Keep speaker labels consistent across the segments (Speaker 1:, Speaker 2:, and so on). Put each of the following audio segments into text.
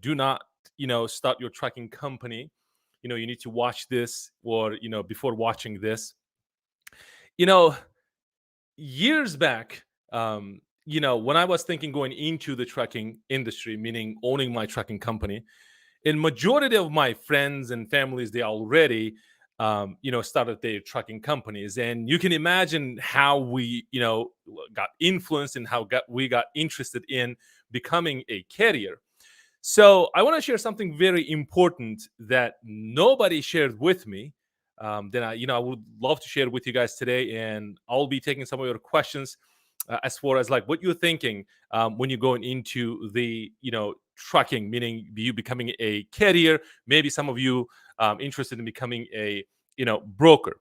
Speaker 1: do not, start your trucking company. You need to watch this, or, before watching this, you know, years back, when I was thinking going into the trucking industry, meaning owning my trucking company, in majority of my friends and families, they already, started their trucking companies, and you can imagine how we, got influenced and how we got interested in becoming a carrier. So I want to share something very important that nobody shared with me. Then I would love to share with you guys today, and I'll be taking some of your questions as far as like what you're thinking when you're going into the trucking, meaning you becoming a carrier. Maybe some of you interested in becoming a broker.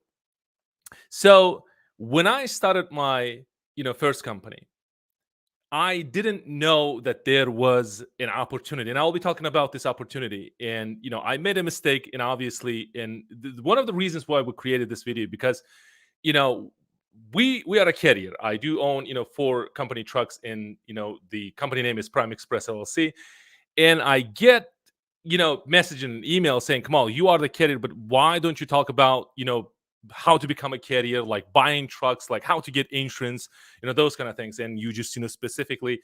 Speaker 1: So when I started my first company, I didn't know that there was an opportunity, and I'll be talking about this opportunity. And I made a mistake, and obviously, and one of the reasons why we created this video, because you know we are a carrier. I do own 4 company trucks, and the company name is Prime Express LLC. And I get message and email saying, Kamal, you are the carrier, but why don't you talk about how to become a carrier, like buying trucks, like how to get insurance, those kind of things. And you just specifically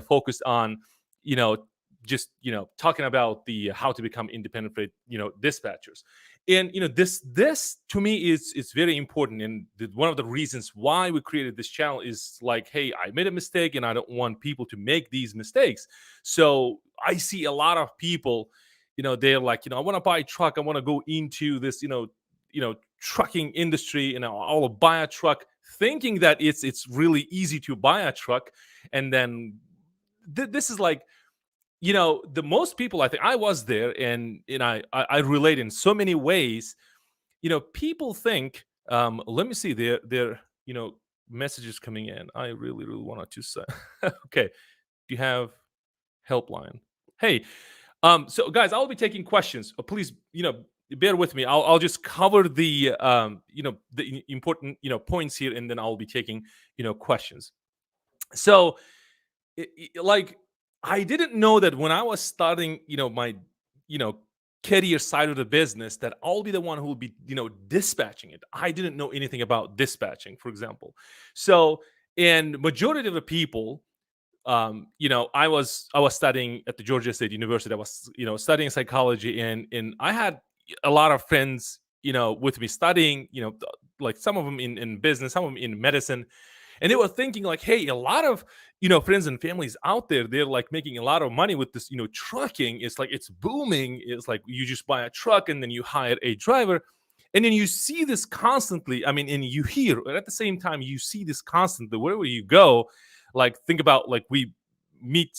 Speaker 1: focused on you know just talking about the how to become independent freight dispatchers. And this to me is very important, and one of the reasons why we created this channel is like, hey, I made a mistake and I don't want people to make these mistakes. So I see a lot of people, they're like, I want to buy a truck, I want to go into this trucking industry, and I'll buy a truck thinking that it's really easy to buy a truck. And then this is like, the most people, I think I was there, and I relate in so many ways. People think, let me see their messages coming in. I really wanted to say okay, do you have helpline? Hey, so guys, I'll be taking questions. Please, bear with me. I'll just cover the the important points here, and then I'll be taking questions. So, like, I didn't know that when I was starting, my you know career side of the business, that I'll be the one who will be dispatching it. I didn't know anything about dispatching, for example. So, and majority of the people, I was studying at the Georgia State University. I was studying psychology, and I had a lot of friends with me studying, like some of them in business, some of them in medicine. And they were thinking like, hey, a lot of friends and families out there, they're like making a lot of money with this trucking. It's like it's booming. It's like you just buy a truck and then you hire a driver. And then you see this constantly. I mean, and you hear, and at the same time, you see this constantly wherever you go. Like, think about, like, we meet,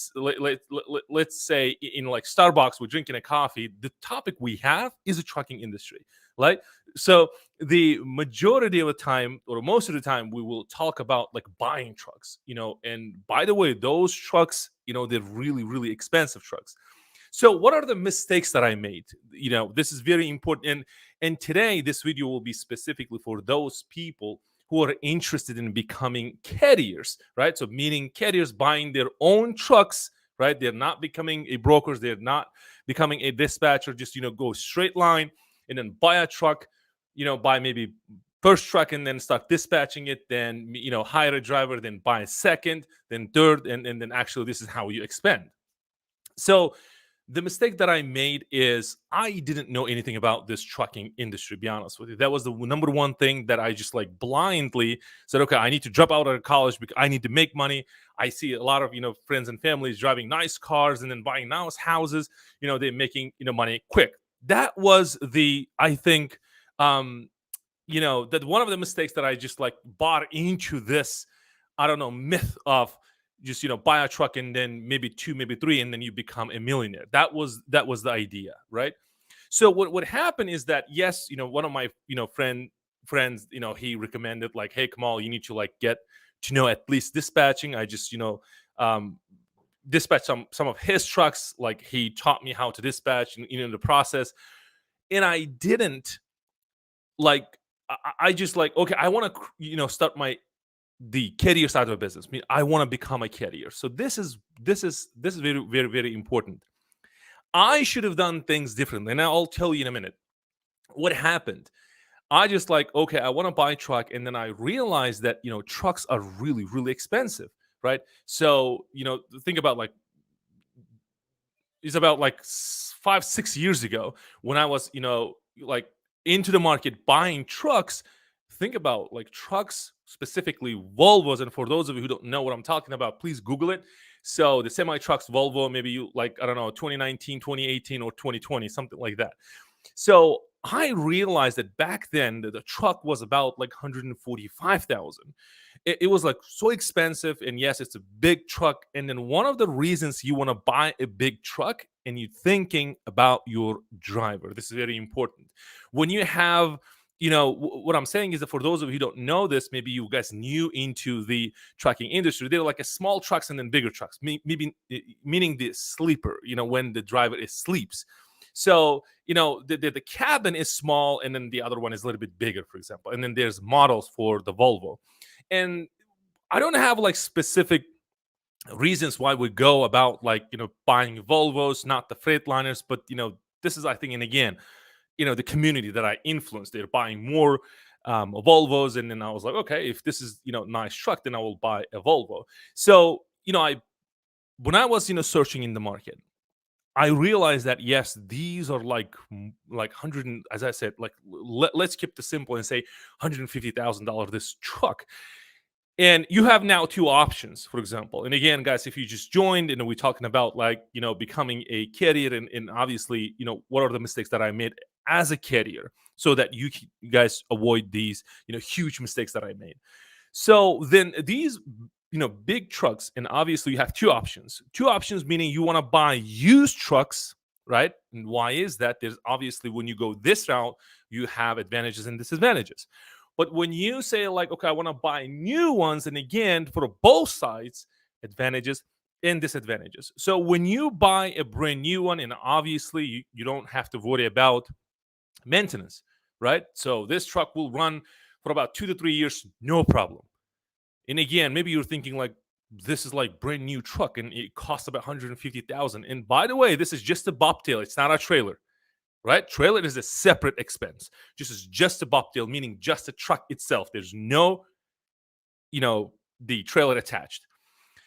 Speaker 1: let's say in like Starbucks, we're drinking a coffee. The topic we have is the trucking industry, right? So the majority of the time, or most of the time, we will talk about like buying trucks, and by the way, those trucks, they're really expensive trucks. So what are the mistakes that I made? This is very important. And today this video will be specifically for those people who are interested in becoming carriers, right? So meaning carriers buying their own trucks, right? They're not becoming a brokers, they're not becoming a dispatcher, just go straight line and then buy a truck, buy maybe first truck and then start dispatching it, then hire a driver, then buy a second, then third, and then actually this is how you expand. So the mistake that I made is I didn't know anything about this trucking industry, be honest with you. That was the number one thing that I just like blindly said, okay, I need to drop out of college because I need to make money. I see a lot of, friends and families driving nice cars and then buying nice houses, they're making, money quick. That was I think, that one of the mistakes that I just like bought into this, I don't know, myth of just buy a truck and then maybe 2, maybe 3, and then you become a millionaire. That was the idea, right? So what happened is that, yes, one of my friends, he recommended like, hey, Kamal, you need to like get to know at least dispatching. I just um dispatch some of his trucks. Like, he taught me how to dispatch and the process. And I didn't like, I just like, okay, I want to start the carrier side of the business. I mean, I want to become a carrier. So this is very important. I should have done things differently, and I'll tell you in a minute what happened. I just like, okay, I want to buy a truck, and then I realized that trucks are really, really expensive, right? So think about like it's about like 5, 6 years ago when I was like into the market buying trucks. Think about like trucks, specifically Volvos, and for those of you who don't know what I'm talking about, please Google it. So the semi trucks Volvo, maybe you like, I don't know, 2019, 2018, or 2020, something like that. So I realized that back then the truck was about like 145,000. It was like so expensive, and yes, it's a big truck. And then one of the reasons you want to buy a big truck, and you're thinking about your driver. This is very important. When you have what I'm saying is that for those of you who don't know this, maybe you guys new into the trucking industry, they're like a small trucks and then bigger trucks, maybe meaning the sleeper, when the driver is sleeps. So the cabin is small, and then the other one is a little bit bigger, for example. And then there's models for the Volvo. And I don't have like specific reasons why we go about like buying Volvos, not the Freightliners, but this is, I think, and again, the community that I influenced, they're buying more Volvos, and then I was like, okay, if this is nice truck, then I will buy a Volvo. So I when I was searching in the market, I realized that yes, these are like 100, as I said, like let's keep this simple and say $150,000 this truck. And you have now two options, for example. And again, guys, if you just joined and we're talking about like becoming a carrier, and obviously what are the mistakes that I made as a carrier, so that you guys avoid these huge mistakes that I made. So then these big trucks, and obviously you have two options. Two options meaning you want to buy used trucks, right? And why is that? There's obviously, when you go this route, you have advantages and disadvantages. But when you say like, okay, I want to buy new ones, and again, for both sides, advantages and disadvantages. So when you buy a brand new one, and obviously you don't have to worry about maintenance, right? So this truck will run for about 2 to 3 years, no problem. And again, maybe you're thinking like, this is like brand new truck and it costs about 150,000. And by the way, this is just a bobtail. It's not a trailer, right? Trailer is a separate expense. This is just a bobtail, meaning just a truck itself. There's no, the trailer attached.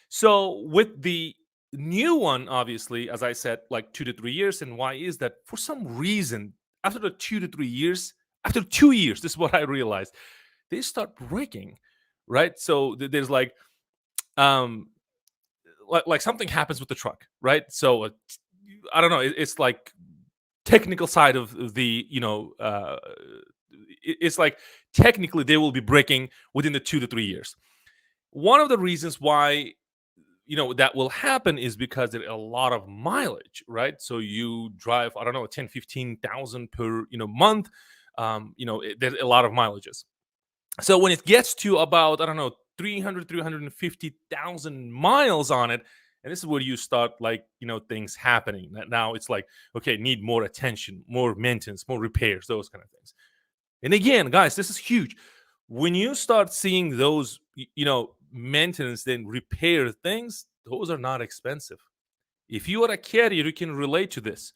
Speaker 1: So with the new one, obviously, as I said, like 2 to 3 years. And why is that? For some reason, after the 2 to 3 years, after 2 years, this is what I realized, they start breaking, right? So there's um like something happens with the truck, right? So I don't know, it's like technical side of the it's like technically they will be breaking within the 2 to 3 years. One of the reasons why that will happen is because there's a lot of mileage, right? So you drive, I don't know, 10, 15,000 per month. There's a lot of mileages. So when it gets to about, I don't know, 300, 350,000 miles on it, and this is where you start like, things happening. Now it's like, okay, need more attention, more maintenance, more repairs, those kind of things. And again, guys, this is huge. When you start seeing those, maintenance, then repair things, those are not expensive. If you are a carrier, you can relate to this.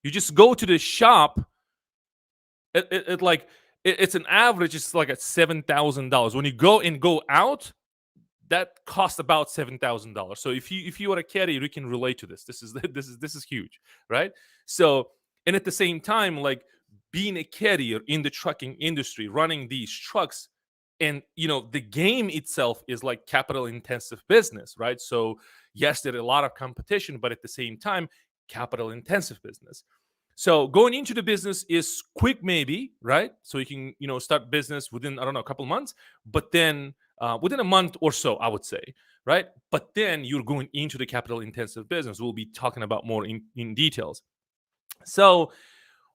Speaker 1: You just go to the shop, it's an average. It's like at $7,000. When you go out, that costs about $7,000. So if you are a carrier, you can relate to this. This is huge, right? So, and at the same time, like being a carrier in the trucking industry, running these trucks, and the game itself is like capital intensive business, right? So yes, there's a lot of competition, but at the same time, capital intensive business. So going into the business is quick, maybe, right? So you can, start business within, I don't know, a couple of months, but then within a month or so, I would say, right? But then you're going into the capital intensive business. We'll be talking about more in details. So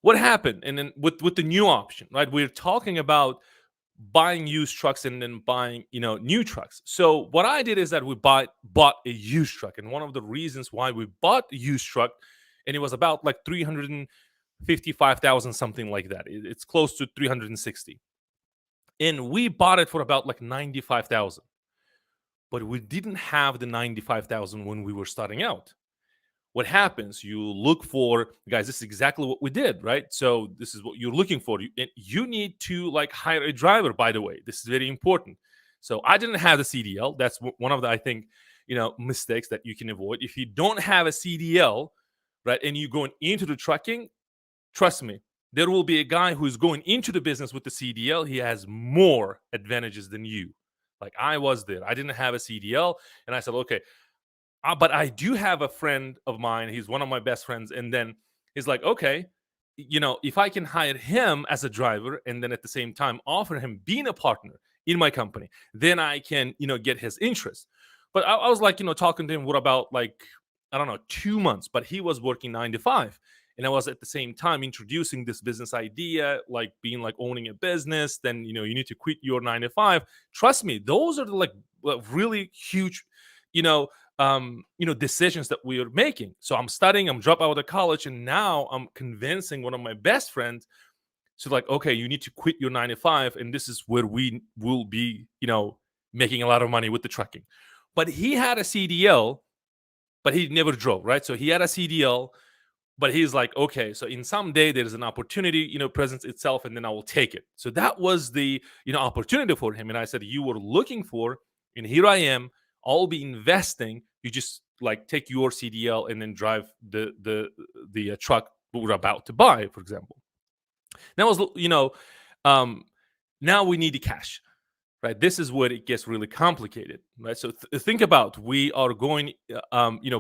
Speaker 1: what happened? And then with the new option, right? We're talking about buying used trucks and then buying, new trucks. So what I did is that we bought a used truck. And one of the reasons why we bought a used truck, and it was about like 355,000, something like that. It's close to 360. And we bought it for about like 95,000. But we didn't have the 95,000 when we were starting out. what happens? You look for, guys, this is exactly what we did, right? So this is what you're looking for. You need to like hire a driver, by the way. This is very important. So I didn't have the CDL. That's one of the, I think, mistakes that you can avoid. If you don't have a CDL, right, and you're going into the trucking, trust me, there will be a guy who's going into the business with the CDL. He has more advantages than you. Like I was there. I didn't have a CDL. And I said, okay, but I do have a friend of mine. He's one of my best friends. And then he's like, okay, if I can hire him as a driver and then at the same time offer him being a partner in my company, then I can, get his interest. But I was like, talking to him, what about like, I don't know, 2 months, but he was working 9 to 5. And I was at the same time introducing this business idea, like being like owning a business. Then, you need to quit your 9 to 5. Trust me, those are the like really huge, you know, decisions that we are making. So I'm studying, I'm dropped out of college, and now I'm convincing one of my best friends to like, okay, you need to quit your 9 to 5, and this is where we will be, making a lot of money with the trucking. But he had a CDL, but he never drove, right? So he had a CDL, but he's like, okay, so in some day there's an opportunity, presents itself, and then I will take it. So that was the, opportunity for him. And I said, you were looking for, and here I am, I'll be investing. You just like take your CDL and then drive the truck we're about to buy, for example. That was, now we need the cash, right? This is where it gets really complicated, right? So think about, we are going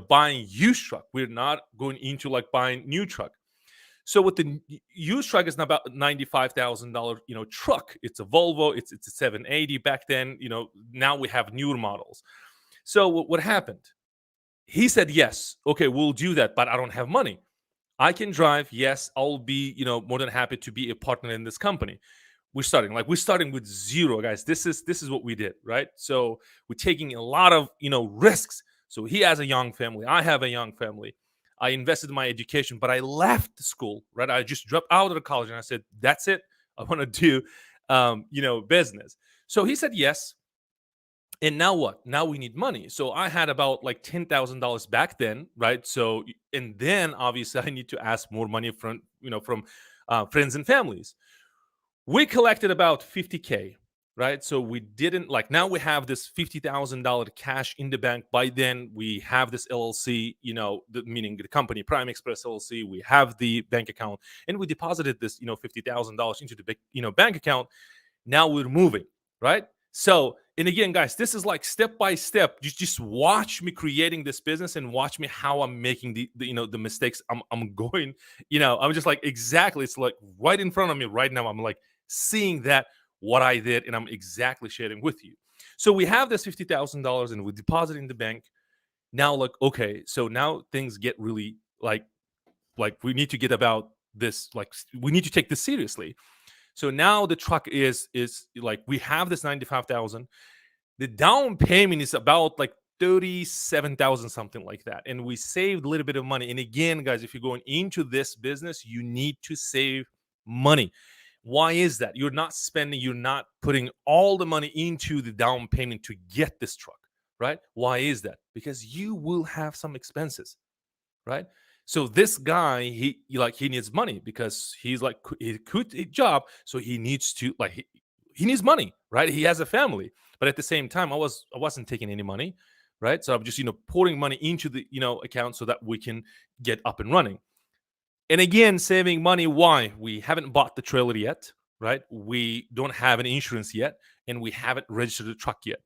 Speaker 1: buying used truck. We're not going into like buying new truck. So with the used truck, is about $95,000 truck. It's a Volvo. It's a 780 back then. Now we have newer models. So what happened? He said, yes, okay, we'll do that, but I don't have money. I can drive. Yes, I'll be more than happy to be a partner in this company. We're starting with zero, guys. This is what we did, right? So we're taking a lot of risks. So he has a young family, I have a young family. I invested in my education, but I left school, right? I just dropped out of the college and I said, that's it, I want to do business. So he said yes. And now what? Now we need money. So I had about like $10,000 back then, right? So, and then obviously I need to ask more money from friends and families. We collected about 50K, right? So we didn't like, now we have this $50,000 cash in the bank. By then we have this LLC, meaning the company Prime Express LLC. We have the bank account, and we deposited this, $50,000 into the bank account. Now we're moving, right? So, and again, guys, this is like step by step. Just watch me creating this business and watch me how I'm making the mistakes. I'm going, I'm just like, exactly. It's like right in front of me right now. I'm like seeing that what I did, and I'm exactly sharing with you. So we have this $50,000 and we deposit in the bank. Now, like, okay, so now things get really like we need to get about this. Like, we need to take this seriously. So now the truck is like, we have this 95,000. The down payment is about like 37,000, something like that. And we saved a little bit of money. And again, guys, if you're going into this business, you need to save money. Why is that? You're not putting all the money into the down payment to get this truck, right? Why is that? Because you will have some expenses, right? So this guy, he needs money because he's like, he quit a job, so he needs to like he needs money, right? He has a family, but at the same time, I wasn't taking any money, right? So I'm just pouring money into the account so that we can get up and running. And again, saving money. Why? We haven't bought the trailer yet, right? We don't have an insurance yet, and we haven't registered the truck yet.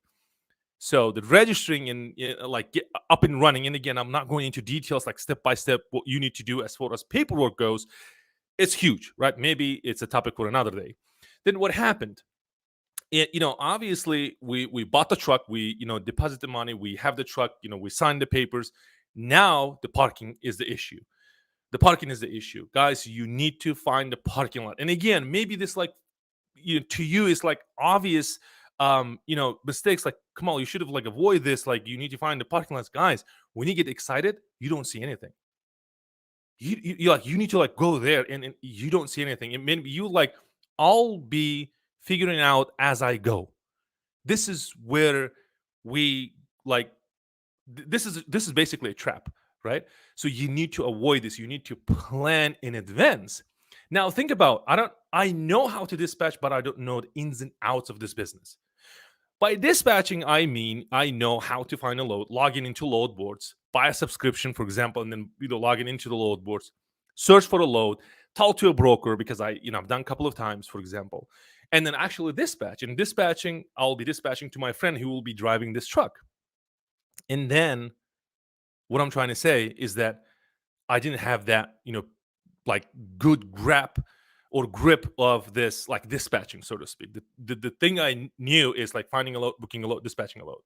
Speaker 1: So the registering and like get up and running. And again, I'm not going into details like step by step what you need to do as far as paperwork goes. It's huge, right? Maybe it's a topic for another day. Then what happened? Obviously we bought the truck. We deposit the money. We have the truck. We signed the papers. Now the parking is the issue. The parking is the issue, guys. You need to find the parking lot. And again, maybe this like to you is like obvious mistakes, like, come on, you should have like avoid this, like you need to find the parking lots. Guys, when you get excited, you don't see anything. You need to like go there, and you don't see anything. And maybe you like, I'll be figuring out as I go. This is where we like this is basically a trap, right? So you need to avoid this. You need to plan in advance. Now think about, I know how to dispatch, but I don't know the ins and outs of this business. By dispatching, I mean I know how to find a load, log in into load boards, buy a subscription, for example, and then log in into the load boards, search for a load, talk to a broker because I've done a couple of times, for example, and then actually dispatch. And dispatching, I'll be dispatching to my friend who will be driving this truck. And then what I'm trying to say is that I didn't have that, like good grip of this, like dispatching, so to speak. The thing I knew is like finding a load, booking a load, dispatching a load.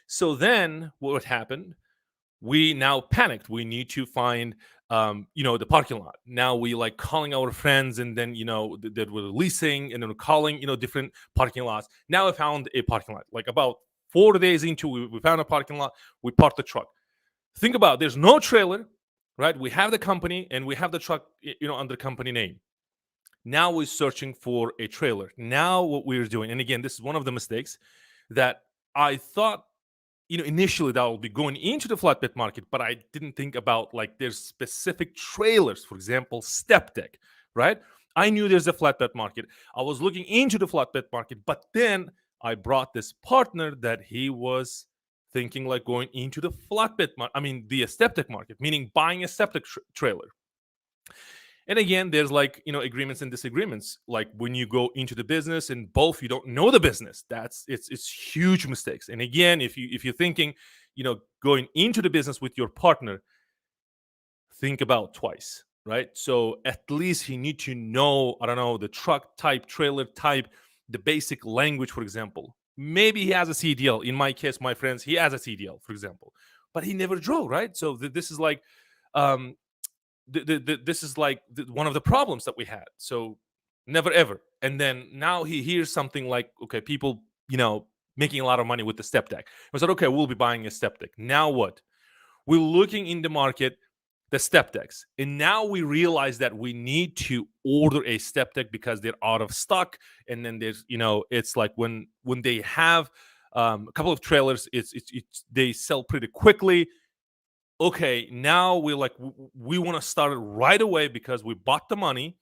Speaker 1: So then what happened? We now panicked. We need to find, the parking lot. Now we like calling our friends, and then that we're leasing, and then we're calling, different parking lots. Now I found a parking lot. Like about 4 days into, we found a parking lot. We parked the truck. Think about it, there's no trailer, right? We have the company and we have the truck, under company name. Now we're searching for a trailer. Now what we're doing, and again, this is one of the mistakes that I thought, initially that will be going into the flatbed market, but I didn't think about like there's specific trailers, for example, step deck, right? I knew there's a flatbed market. I was looking into the flatbed market, but then I brought this partner that he was thinking like going into the the step deck market, meaning buying a step deck trailer. And again, there's like, agreements and disagreements. Like when you go into the business and both you don't know the business, it's huge mistakes. And again, if you're thinking, going into the business with your partner, think about twice, right? So at least he need to know, I don't know, the truck type, trailer type, the basic language, for example. Maybe he has a CDL. In my case, my friends, he has a CDL, for example, but he never drove, right? So this is like, um, this is like one of the problems that we had. So never ever. And then now he hears something like, okay, people, making a lot of money with the step deck. I said, okay, we'll be buying a step deck. Now what? We're looking in the market, the step decks. And now we realize that we need to order a step deck because they're out of stock. And then there's, it's like when they have a couple of trailers, it's they sell pretty quickly. Okay, now we're like, we want to start it right away because we bought the money,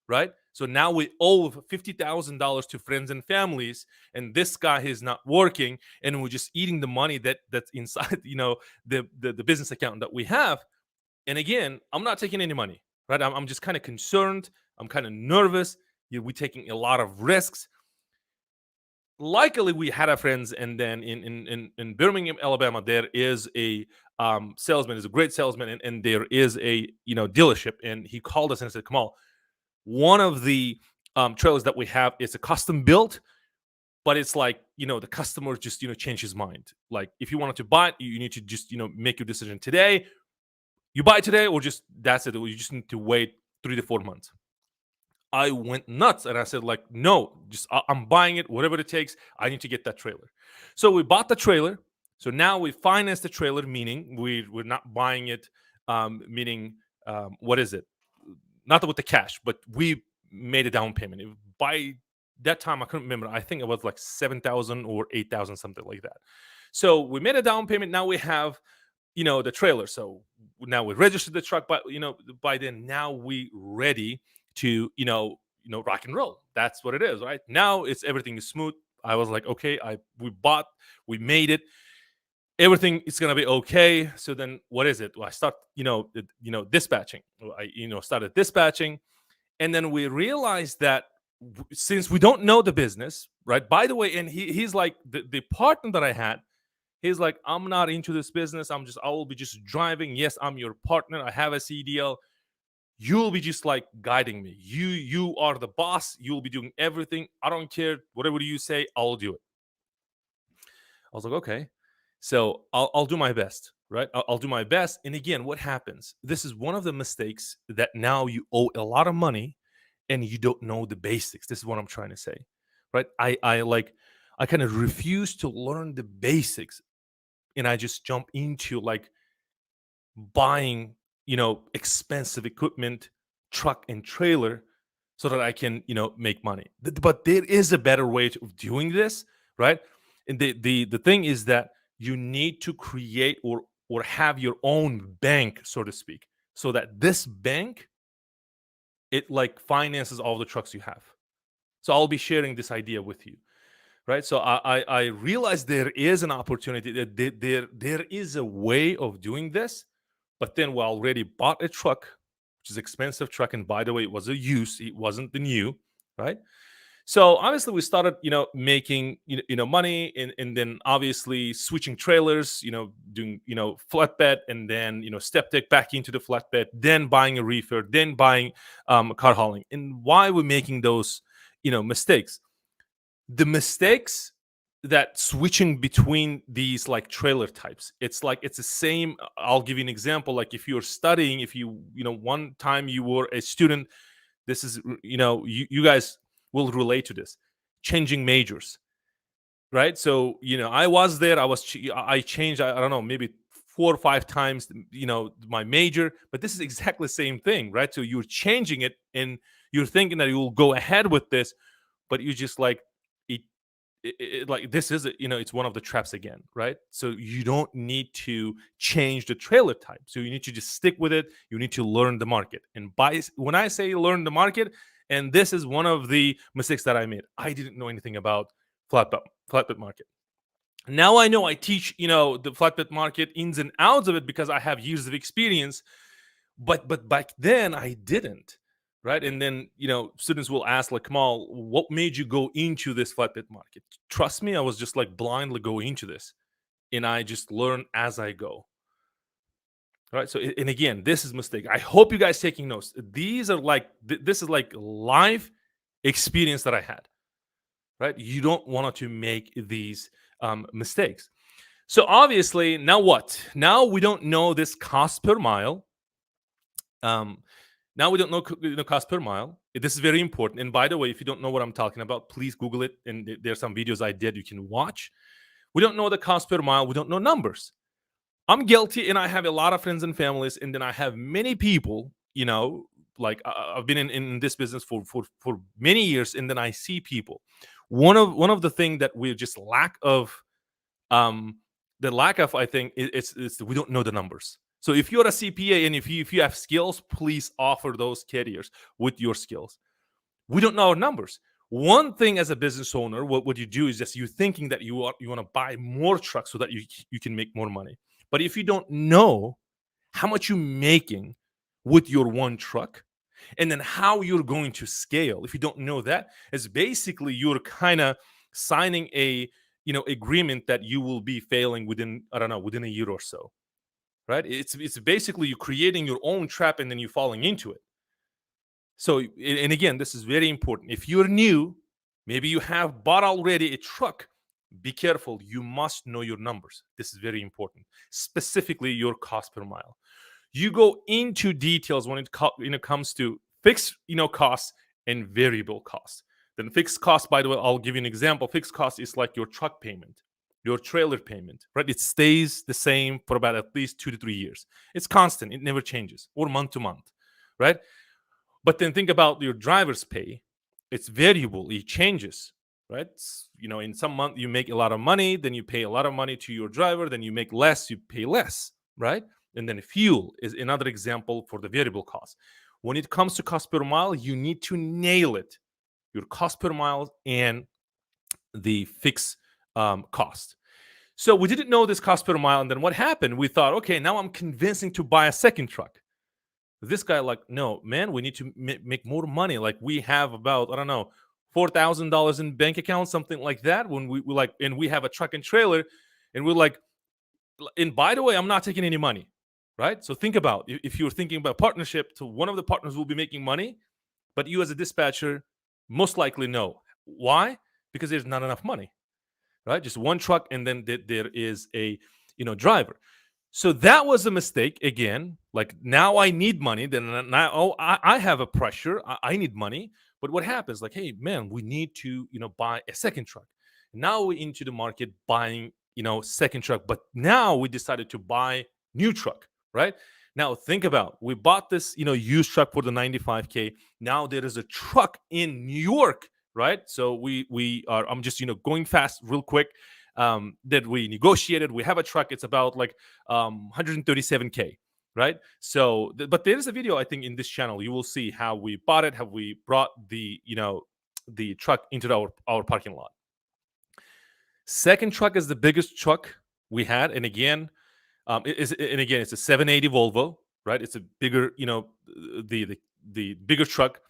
Speaker 1: right? So now we owe $50,000 to friends and families, and this guy is not working, and we're just eating the money that's inside, the business account that we have. And again, I'm not taking any money, right? I'm just kind of concerned. I'm kind of nervous. We're taking a lot of risks. Luckily we had our friends, and then in Birmingham, Alabama, there is a salesman, is a great salesman, and there is a dealership, and he called us and said, Kamal, one of the trailers that we have is a custom built, but it's like the customer just changed his mind. Like if you wanted to buy it, you need to just make your decision today. You buy it today, or just that's it, or you just need to wait 3 to 4 months. I went nuts and I said, like, no, just I'm buying it, whatever it takes. I need to get that trailer. So we bought the trailer. So now we financed the trailer, meaning we're not buying it, meaning what is it? Not with the cash, but we made a down payment. By that time, I couldn't remember. I think it was like 7,000 or 8,000, something like that. So we made a down payment. Now we have, the trailer. So now we registered the truck, but by then now we ready to rock and roll. That's what it is, right? Now it's everything is smooth. I was like, okay, we made it, everything is gonna be okay. So then what is it? Well, I start dispatching. I started dispatching, and then we realized that since we don't know the business, right? By the way, and he's like the partner that I had. He's like, I'm not into this business. I will be just driving. Yes, I'm your partner. I have a CDL. You'll be just like guiding me. You are the boss. You'll be doing everything. I don't care. Whatever you say, I'll do it. I was like, okay. So I'll do my best, right? I'll do my best. And again, what happens? This is one of the mistakes that now you owe a lot of money and you don't know the basics. This is what I'm trying to say, right? I kind of refuse to learn the basics, and I just jump into like buying, expensive equipment, truck and trailer, so that I can, make money. But there is a better way of doing this, right? And the thing is that you need to create or or have your own bank, so to speak, so that this bank, it like finances all the trucks you have. So I'll be sharing this idea with you, right? So I realize there is an opportunity, that there is a way of doing this, but then we already bought a truck, which is expensive truck, and by the way, it was a used, it wasn't the new, right? So obviously we started, making money, and then obviously switching trailers, doing flatbed, and then step deck back into the flatbed, then buying a reefer, then buying car hauling. And why we're making those mistakes? The mistakes that switching between these like trailer types, it's like it's the same. I'll give you an example. Like if you're studying, if one time you were a student, this is you guys will relate to this, changing majors, right? So I was there, I changed, I don't know, maybe 4 or 5 times my major, but this is exactly the same thing, right? So you're changing it, and you're thinking that you will go ahead with this, but you just like it, like this is it's one of the traps again, right? So you don't need to change the trailer type, so you need to just stick with it. You need to learn the market, and when I say learn the market, and this is one of the mistakes that I made, I didn't know anything about flatbed market. Now I know, I teach the flatbed market ins and outs of it because I have years of experience, but back then I didn't, right? And then students will ask like, Kamal, what made you go into this flatbed market? Trust me, I was just like blindly going into this, and I just learn as I go, right? So and again, this is mistake. I hope you guys taking notes. These are like this is like live experience that I had, right? You don't want to make these mistakes. So obviously, now what? Now we don't know this cost per mile. Now we don't know cost per mile. This is very important. And by the way, if you don't know what I'm talking about, please Google it. And there's some videos I did you can watch. We don't know the cost per mile. We don't know numbers. I'm guilty, and I have a lot of friends and families, and then I have many people. Like I've been in this business for many years, and then I see people. One of the thing that we just lack of, I think, it's we don't know the numbers. So if you're a CPA and if you have skills, please offer those carriers with your skills. We don't know our numbers. One thing as a business owner, what you do is just you're thinking that you want to buy more trucks so that you can make more money. But if you don't know how much you're making with your one truck, and then how you're going to scale, if you don't know that, it's basically you're kind of signing a agreement that you will be failing within, I don't know, within a year or so, right? It's basically you creating your own trap, and then you falling into it. So, and again, this is very important. If you're new, maybe you have bought already a truck, be careful. You must know your numbers. This is very important, specifically your cost per mile. You go into details when it comes to fixed costs and variable costs. Then fixed cost, by the way, I'll give you an example. Fixed cost is like your truck payment, your trailer payment, right? It stays the same for about at least 2 to 3 years. It's constant. It never changes, or month to month, right? But then think about your driver's pay. It's variable. It changes, right? In some month you make a lot of money, then you pay a lot of money to your driver. Then you make less, you pay less, right? And then fuel is another example for the variable cost. When it comes to cost per mile, you need to nail it. Your cost per mile and the fixed cost. So we didn't know this cost per mile. And then what happened? We thought, okay, now I'm convincing to buy a second truck. This guy like, no, man, we need to make more money. Like we have about, I don't know, $4,000 in bank account, something like that. When we like, and we have a truck and trailer, and we're like, and by the way, I'm not taking any money, right? So think about, if you're thinking about partnership, so one of the partners will be making money, but you as a dispatcher most likely no. Why? Because there's not enough money, right? Just one truck, and then there is a driver. So that was a mistake again. Like now I need money. Then now I have a pressure. I need money. But what happens? Like, hey man, we need to buy a second truck. Now we're into the market buying second truck. But now we decided to buy new truck, right? Now think about, we bought this used truck for the 95K. Now there is a truck in New York, right? So we are. I'm just going fast, real quick. that we negotiated. We have a truck. It's about like 137K, right? So, but there is a video I think in this channel. You will see how we bought it, how we brought the the truck into our parking lot. Second truck is the biggest truck we had, and again, it's a 780 Volvo, right? It's a bigger, the bigger truck.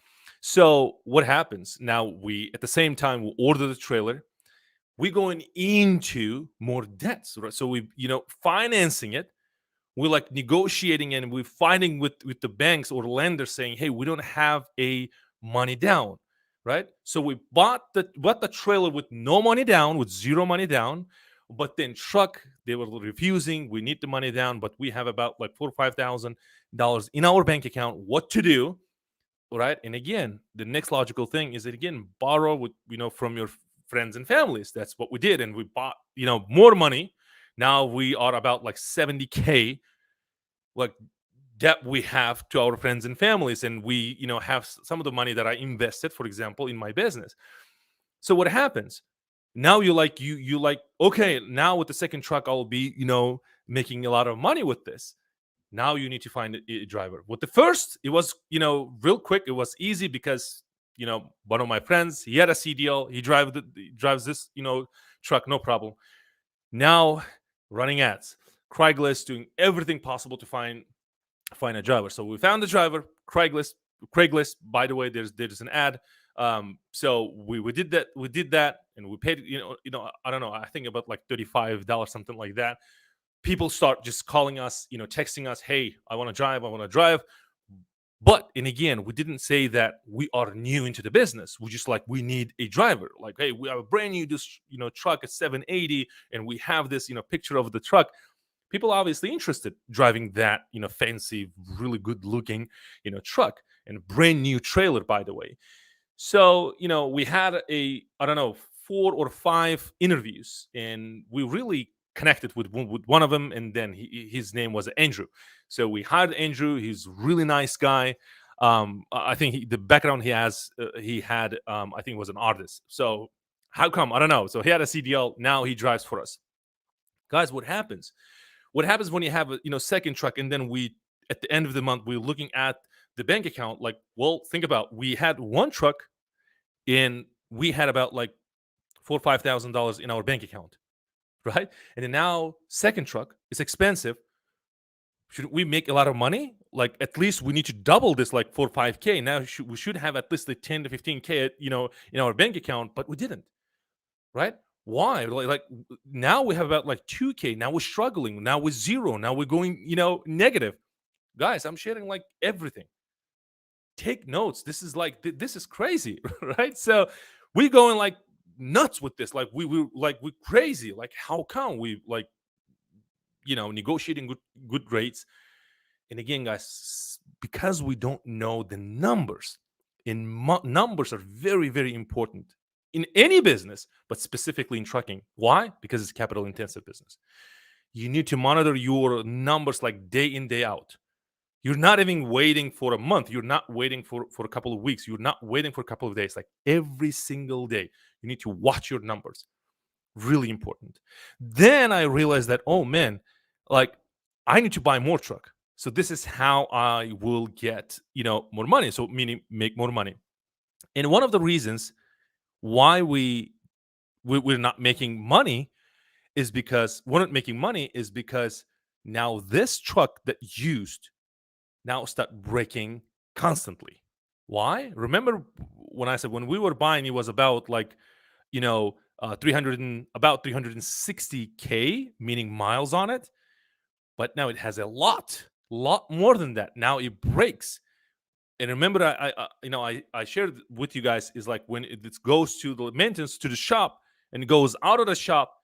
Speaker 1: So what happens now? We at the same time we order the trailer. We going into more debts, right? So we financing it. We're like negotiating and we're fighting with the banks or lenders saying, hey, we don't have a money down, right? So we bought the trailer with no money down, with zero money down. But then truck, they were refusing. We need the money down, but we have about like $4,000 or $5,000 in our bank account. What to do, right? And again, the next logical thing is that again, borrow with from your friends and families. That's what we did, and we bought more money. Now we are about like 70K like debt we have to our friends and families, and we have some of the money that I invested, for example, in my business. So what happens now? You like, okay, now with the second truck I'll be making a lot of money with this. Now you need to find a driver. With the first, it was real quick. It was easy because one of my friends, he had a CDL. He drives this truck, no problem. Now running ads, Craigslist, doing everything possible to find a driver. So we found the driver. Craigslist. By the way, there's an ad. So we did that, and we paid I don't know. I think about like $35, something like that. People start just calling us, texting us, hey, I want to drive. But and again, we didn't say that we are new into the business. We just like, we need a driver. Like, hey, we have a brand new truck at 780, and we have this picture of the truck. People are obviously interested driving that fancy, really good looking truck, and brand new trailer, by the way. So we had I don't know, 4 or 5 interviews, and we really connected with one of them, and then his name was Andrew. So we hired Andrew. He's a really nice guy. I think the background he had I think was an artist. So how come? I don't know. So he had a CDL. Now he drives for us. Guys, what happens? What happens when you have a second truck, and then we at the end of the month we're looking at the bank account? Like, well, think about, we had one truck and we had about like $4,000 or $5,000 in our bank account, right? And then now second truck is expensive. Should we make a lot of money? Like, at least we need to double this, like 4 or 5K. Now we should have at least like 10 to 15K, in our bank account, but we didn't, right? Why? Like now we have about like 2K. Now we're struggling. Now we're zero. Now we're going, negative. Guys, I'm sharing like everything. Take notes. This is like this is crazy, right? So we're going like nuts with this. Like we're crazy. Like, how come we like negotiating good rates? And again, guys, because we don't know the numbers, and numbers are very, very important in any business, but specifically in trucking. Why? Because it's capital intensive business. You need to monitor your numbers like day in, day out. You're not even waiting for a month. You're not waiting for a couple of weeks. You're not waiting for a couple of days. Like, every single day, you need to watch your numbers. Really important. Then I realized that, oh man, like, I need to buy more truck. So this is how I will get, more money. So meaning make more money. And one of the reasons why we're not making money is because we're not making money is because now this truck that used now start breaking constantly. Why? Remember when I said when we were buying, it was about like, 360K, meaning miles on it. But now it has a lot more than that. Now it breaks. And remember, I shared with you guys, is like when it goes to the maintenance to the shop and it goes out of the shop,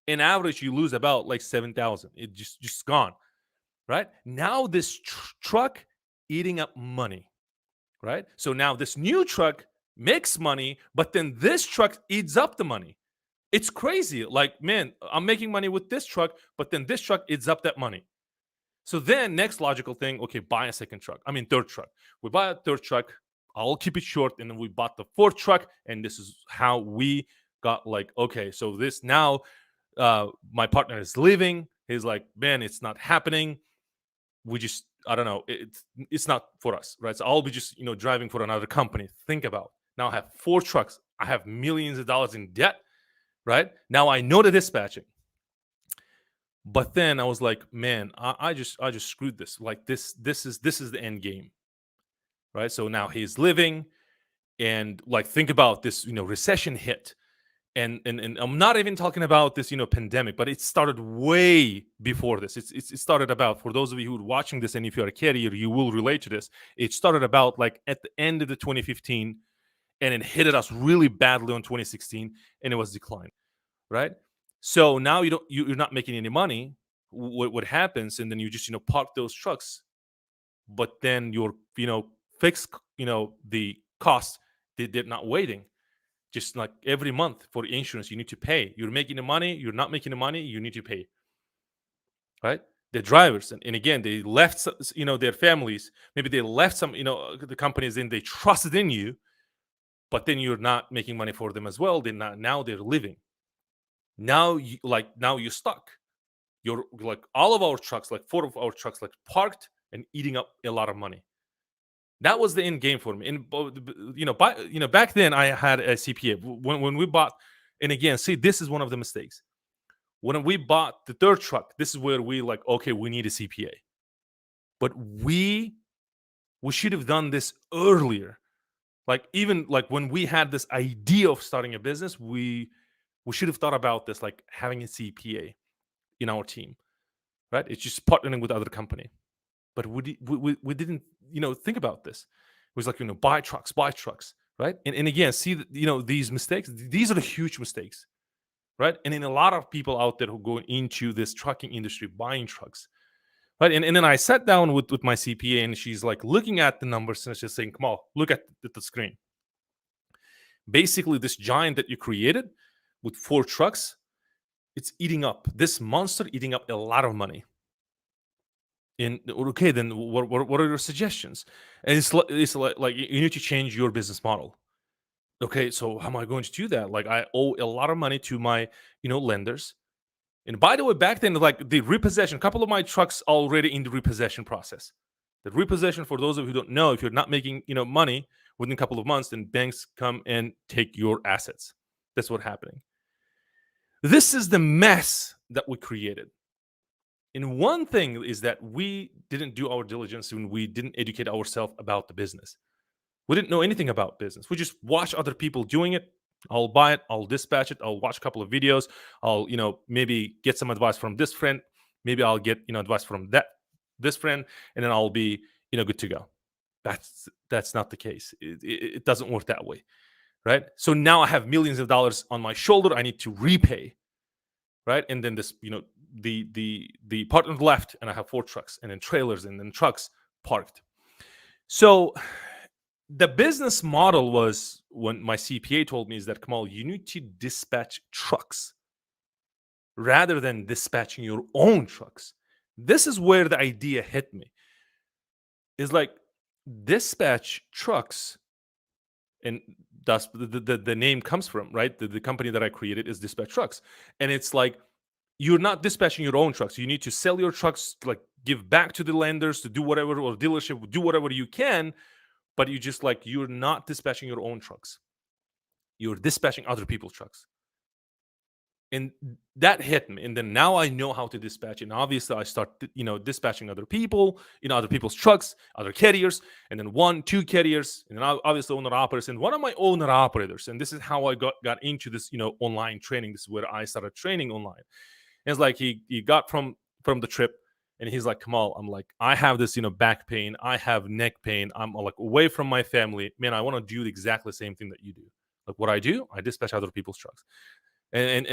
Speaker 1: in average you lose about like 7,000. It just gone, right? Now this truck eating up money, right? So now this new truck makes money, but then this truck eats up the money. It's crazy. Like, man, I'm making money with this truck, but then this truck eats up that money. So then next logical thing, okay, buy a third truck. We buy a third truck. I'll keep it short. And then we bought the fourth truck. And this is how we got like, okay, so this now My partner is leaving. He's like, man, it's not happening. We just, I don't know, it's not for us, right? So I'll be just, driving for another company. Think about, now I have 4 trucks. I have millions of dollars in debt, right? Now I know the dispatching. But then I was like, man, I just screwed this. Like this is the end game, right? So now he's living, and like think about this, recession hit, and I'm not even talking about this, pandemic, but it started way before this. It started about, for those of you who are watching this, and if you're a carrier, you will relate to this. It started about like at the end of the 2015, and it hit us really badly on 2016, and it was decline, right? So now you're not making any money. What happens? And then you just park those trucks, but then your fixed the cost, they're not waiting. Just like every month for insurance, you need to pay. You're making the money, you're not making the money, you need to pay, right? The drivers, and again, they left their families. Maybe they left some the companies, and they trusted in you, but then you're not making money for them as well. They're not, now they're leaving. Now you're stuck. You're like, all of our trucks, like 4 of our trucks, like parked and eating up a lot of money. That was the end game for me. And back then I had a CPA. When we bought, and again, see, this is one of the mistakes. When we bought the 3rd truck, this is where we like, okay, we need a CPA. But we should have done this earlier. Like, even like when we had this idea of starting a business, we should have thought about this, like having a CPA in our team, right? It's just partnering with other company. But we didn't think about this. It was like, buy trucks, right? And again, see these mistakes. These are the huge mistakes, right? And in a lot of people out there who go into this trucking industry buying trucks, right? And then I sat down with my CPA, and she's like looking at the numbers, and she's saying, "Come on, look at the screen. Basically, this giant that you created with 4 trucks, it's eating up, this monster eating up a lot of money." And okay, then what are your suggestions? And it's like you need to change your business model. Okay, so how am I going to do that? Like, I owe a lot of money to my lenders. And by the way, back then, like the repossession, a couple of my trucks already in the repossession process. The repossession, for those of you who don't know, if you're not making money within a couple of months, then banks come and take your assets. That's what's happening. This is the mess that we created. And one thing is that we didn't do our diligence, and we didn't educate ourselves about the business. We didn't know anything about business. We just watch other people doing it. I'll buy it. I'll dispatch it. I'll watch a couple of videos. I'll, maybe get some advice from this friend. Maybe I'll get, advice from this friend, and then I'll be, good to go. That's not the case. It doesn't work that way, right? So now I have millions of dollars on my shoulder. I need to repay, right? And then this, the partner left, and I have 4 trucks, and then trailers, and then trucks parked. So the business model was, when my CPA told me, is that, Kamal, you need to dispatch trucks rather than dispatching your own trucks. This is where the idea hit me. Is like, dispatch trucks, and that's the name comes from, right? The company that I created is Dispatch Trucks. And it's like, you're not dispatching your own trucks. You need to sell your trucks, like give back to the lenders, to do whatever, or dealership, do whatever you can. But you just like, you're not dispatching your own trucks. You're dispatching other people's trucks. And that hit me. And then now I know how to dispatch. And obviously I start, dispatching other people, other people's trucks, other carriers, and then 1, 2 carriers, and then obviously owner operators. And one of my owner operators, and this is how I got into this, online training. This is where I started training online. And it's like, he got from the trip, and he's like, Kamal, I'm like, I have this, back pain. I have neck pain. I'm like away from my family. Man, I want to do exactly the same thing that you do. Like, what I do, I dispatch other people's trucks. And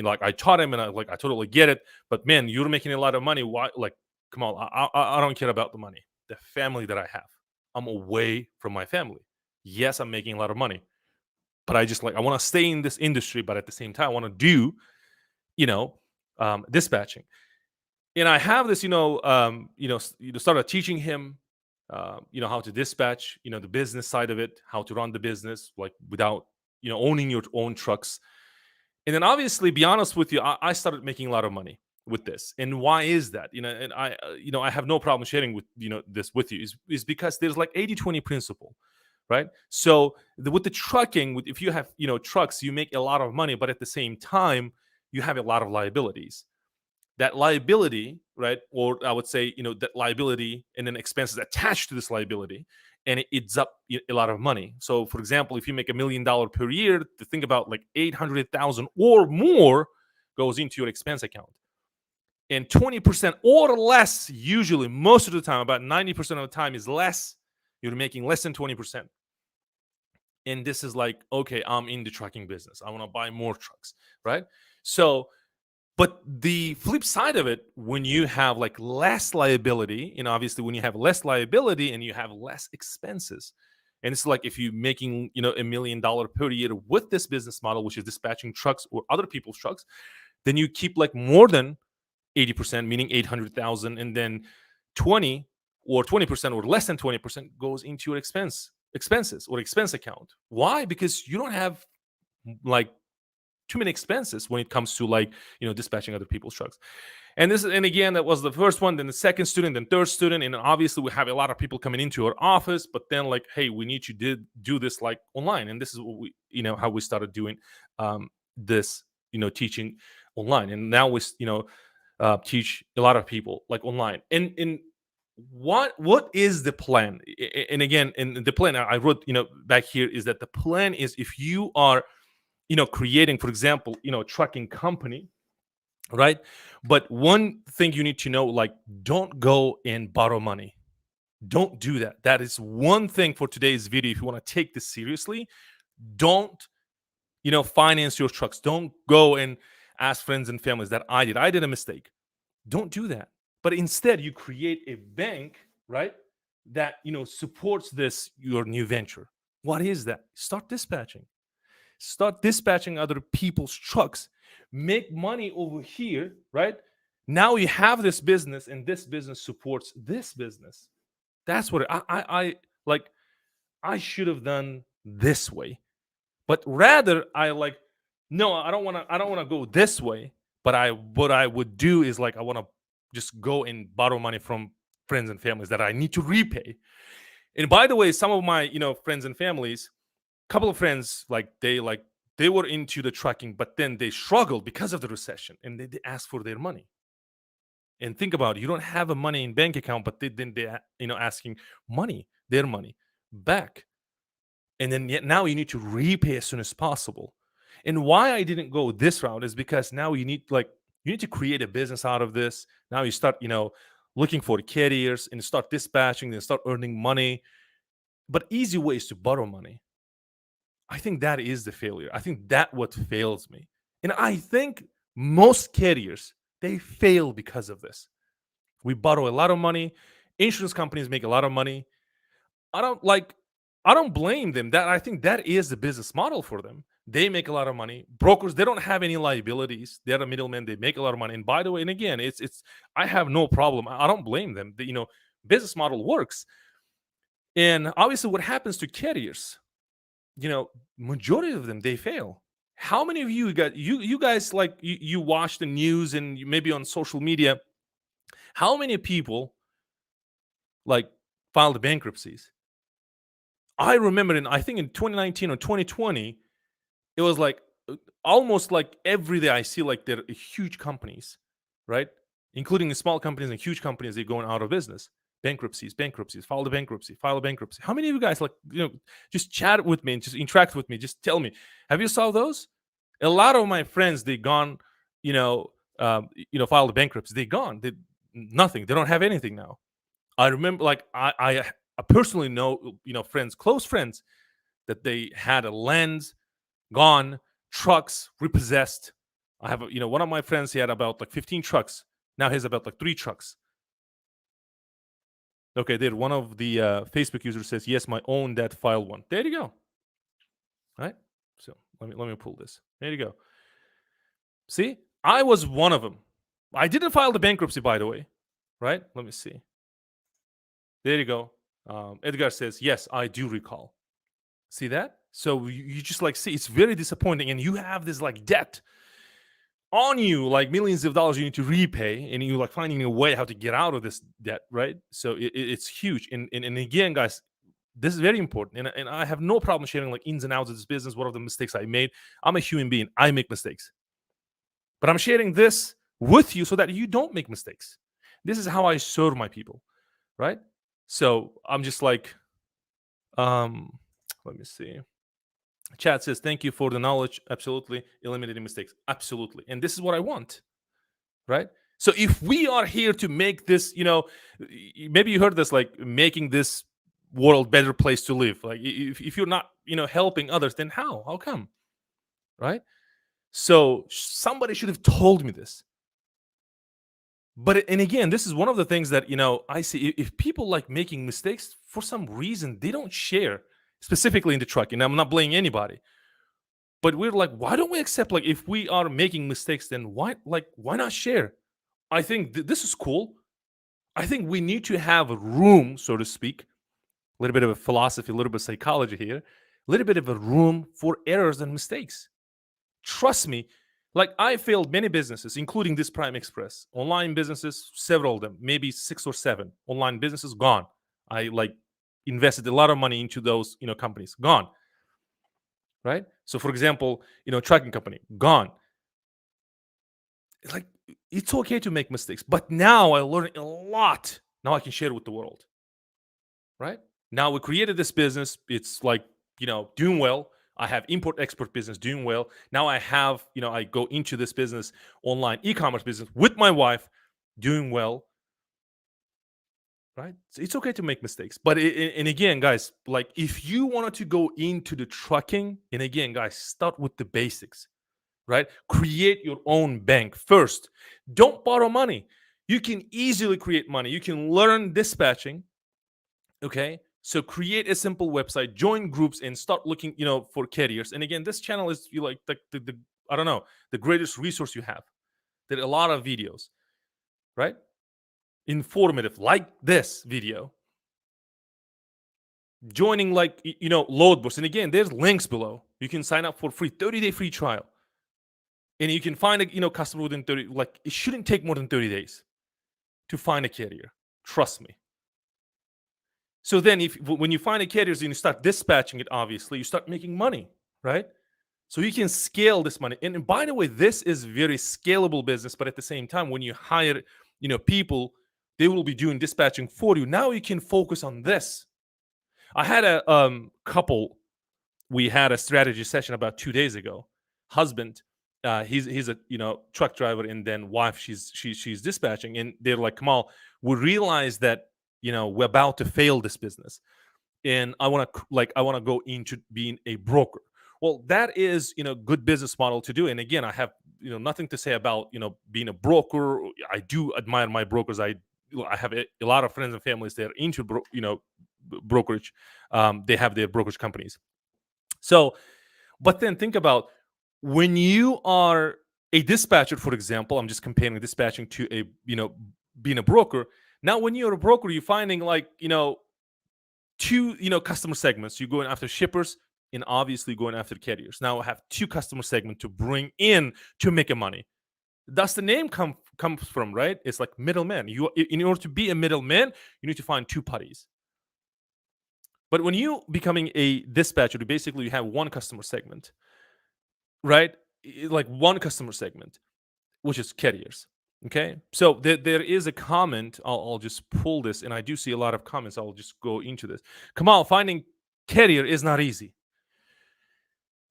Speaker 1: I taught him, and I totally get it. But man, you're making a lot of money. Why? Like, Kamal, I don't care about the money. The family that I have, I'm away from my family. Yes, I'm making a lot of money, but I just I want to stay in this industry. But at the same time, I want to do, dispatching. And I have this, started teaching him, how to dispatch, the business side of it, how to run the business, like without, owning your own trucks. And then obviously, be honest with you, I started making a lot of money with this. And why is that? And I have no problem sharing with this with you is because there's like 80-20 principle, right? So with the trucking, if you have trucks, you make a lot of money, but at the same time, you have a lot of liabilities. That liability, right? Or I would say, that liability and then expenses attached to this liability, and it eats up a lot of money. So, for example, if you make $1 million per year, to think about like 800,000 or more goes into your expense account, and 20% or less, usually, most of the time, about 90% of the time, is less. You're making less than 20%. And this is like, okay, I'm in the trucking business. I want to buy more trucks, right? So, but the flip side of it, when you have like less liability, obviously when you have less liability and you have less expenses, and it's like if you're making, $1 million per year with this business model, which is dispatching trucks or other people's trucks, then you keep like more than 80%, meaning 800,000, and then 20 or 20% or less than 20% goes into your expenses or expense account. Why? Because you don't have like too many expenses when it comes to like dispatching other people's trucks. And again, that was the first one, then the second student, then third student, and obviously we have a lot of people coming into our office, but then like, hey, we need to do this like online. And this is what we how we started doing this teaching online. And now we teach a lot of people like online. And what is the plan? And again, in the plan I wrote back here is that the plan is, if you are creating, for example, trucking company, right? But one thing you need to know, like, don't go and borrow money. Don't do that. That is one thing for today's video. If you want to take this seriously, don't finance your trucks. Don't go and ask friends and families that I did a mistake. Don't do that. But instead, you create a bank, right? That supports this your new venture. What is that? Start dispatching other people's trucks, make money over here, right? Now you have this business, and this business supports this business. That's what I like. I should have done this way, but rather I like, no, I don't want to go this way. But what I would do is like, I want to just go and borrow money from friends and families that I need to repay. And by the way, some of my friends and families, couple of friends, they were into the trucking, but then they struggled because of the recession, and they asked for their money. And think about it, you don't have a money in bank account, but they asking their money back. And then yet now you need to repay as soon as possible. And why I didn't go this route is because now you need to create a business out of this. Now you start looking for carriers and start dispatching and start earning money. But easy ways to borrow money, I think that is the failure. I think that what fails me. And I think most carriers, they fail because of this. We borrow a lot of money. Insurance companies make a lot of money. I don't like I don't blame them. That I think that is the business model for them. They make a lot of money. Brokers, they don't have any liabilities. They're the middlemen. They make a lot of money. And by the way, and again, it's I have no problem. I don't blame them. Business model works. And obviously, what happens to carriers? Majority of them, they fail. How many of you guys, like, you watch the news and maybe on social media, how many people like filed bankruptcies? I remember I think in 2019 or 2020, it was like almost like every day I see like there are huge companies, right? Including the small companies and huge companies, they're going out of business. Bankruptcies, file the bankruptcy, file a bankruptcy. How many of you guys just chat with me and just interact with me? Just tell me, have you saw those? A lot of my friends, they gone, filed a bankruptcy. They gone. They nothing. They don't have anything now. I remember, like, I personally know, friends, close friends, that they had a land gone, trucks repossessed. I have, one of my friends, he had about like 15 trucks. Now he has about like 3 trucks. Okay, there. One of the Facebook users says, "Yes, my own dad filed one." There you go. All right. So let me pull this. There you go. See, I was one of them. I didn't file the bankruptcy, by the way. Right? Let me see. There you go. Edgar says, "Yes, I do recall." See that? So you just like see it's very disappointing, and you have this like debt on you, like millions of dollars you need to repay, and you like finding a way how to get out of this debt, right? So it's huge. And again, guys, this is very important, and I have no problem sharing like ins and outs of this business, what are the mistakes I made. I'm a human being, I make mistakes, but I'm sharing this with you so that you don't make mistakes. This is how I serve my people, right? So I'm just like, um let me see. Chat says, thank you for the knowledge. Absolutely. Eliminating mistakes. Absolutely. And this is what I want, right? So if we are here to make this, maybe you heard this, like making this world better place to live. Like if you're not, helping others, then how? How come? Right? So somebody should have told me this. But and again, this is one of the things that I see. If people like making mistakes for some reason, they don't share, specifically in the trucking. I'm not blaming anybody, but we're like, why don't we accept, like, if we are making mistakes, then why not share? I think this is cool. I think we need to have a room, so to speak, a little bit of a philosophy, a little bit of psychology here, a little bit of a room for errors and mistakes. Trust me, like I failed many businesses, including this Prime Express, online businesses, several of them, maybe 6 or 7 online businesses gone. I like invested a lot of money into those, companies gone. Right? So, for example, trucking company gone. Like it's okay to make mistakes, but now I learned a lot. Now I can share it with the world. Right? Now we created this business. It's like, doing well. I have import export business doing well. Now I have, I go into this business, online e-commerce business with my wife, doing well. Right? So it's okay to make mistakes. But and again, guys, like if you wanted to go into the trucking, and again, guys, start with the basics. Right? Create your own bank first. Don't borrow money. You can easily create money. You can learn dispatching. Okay. So create a simple website, join groups, and start looking, for carriers. And again, this channel is like the I don't know, the greatest resource you have. There are a lot of videos, right? Informative, like this video. Joining like load boards. And again, there's links below. You can sign up for free 30-day free trial. And you can find a customer within 30, like it shouldn't take more than 30 days to find a carrier. Trust me. So then when you find a carrier and you start dispatching it, obviously you start making money, right? So you can scale this money. And by the way, this is very scalable business, but at the same time, when you hire, people, they will be doing dispatching for you. Now you can focus on this. I had a couple, we had a strategy session about 2 days ago. Husband, he's a truck driver, and then wife, she's dispatching, and they're like, Kamal, we realize that we're about to fail this business, and I want to go into being a broker. Well, that is good business model to do. And again, I have nothing to say about being a broker. I do admire my brokers. I have a lot of friends and families that are into brokerage. They have their brokerage companies. So, but then think about when you are a dispatcher, for example. I'm just comparing dispatching to a being a broker. Now, when you're a broker, you're finding like two customer segments. You're going after shippers and obviously going after carriers. Now I have two customer segments to bring in to make a money. That's the name comes from, right? It's like middleman. You, in order to be a middleman, you need to find two parties. But when you becoming a dispatcher, basically you have one customer segment, right? Like one customer segment, which is carriers. Okay, so there is a comment. I'll just pull this, and I do see a lot of comments. I'll just go into this. Kamal, finding carrier is not easy.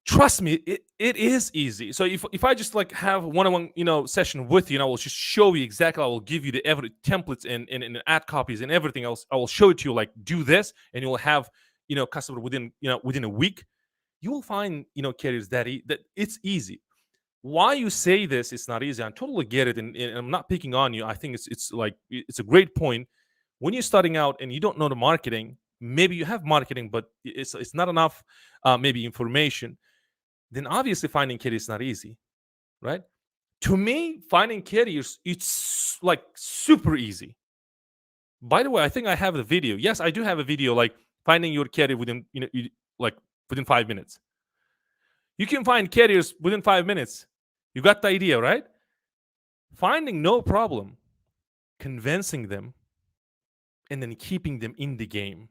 Speaker 1: Trust me, it is easy. So if I just like have one-on-one session with you, and I will just show you exactly. I will give you the every templates and ad copies and everything else. I will show it to you. Like, do this, and you will have customer within within a week. You will find carriers that it's easy. Why you say this, it's not easy. I totally get it, and I'm not picking on you. I think it's like it's a great point. When you're starting out and you don't know the marketing, maybe you have marketing, but it's not enough, maybe information. Then obviously finding carriers is not easy, right? To me, finding carriers, it's like super easy. By the way, I think I have the video. Yes, I do have a video, like finding your carrier within like within 5 minutes. You can find carriers within 5 minutes. You got the idea, right? Finding no problem, convincing them, and then keeping them in the game.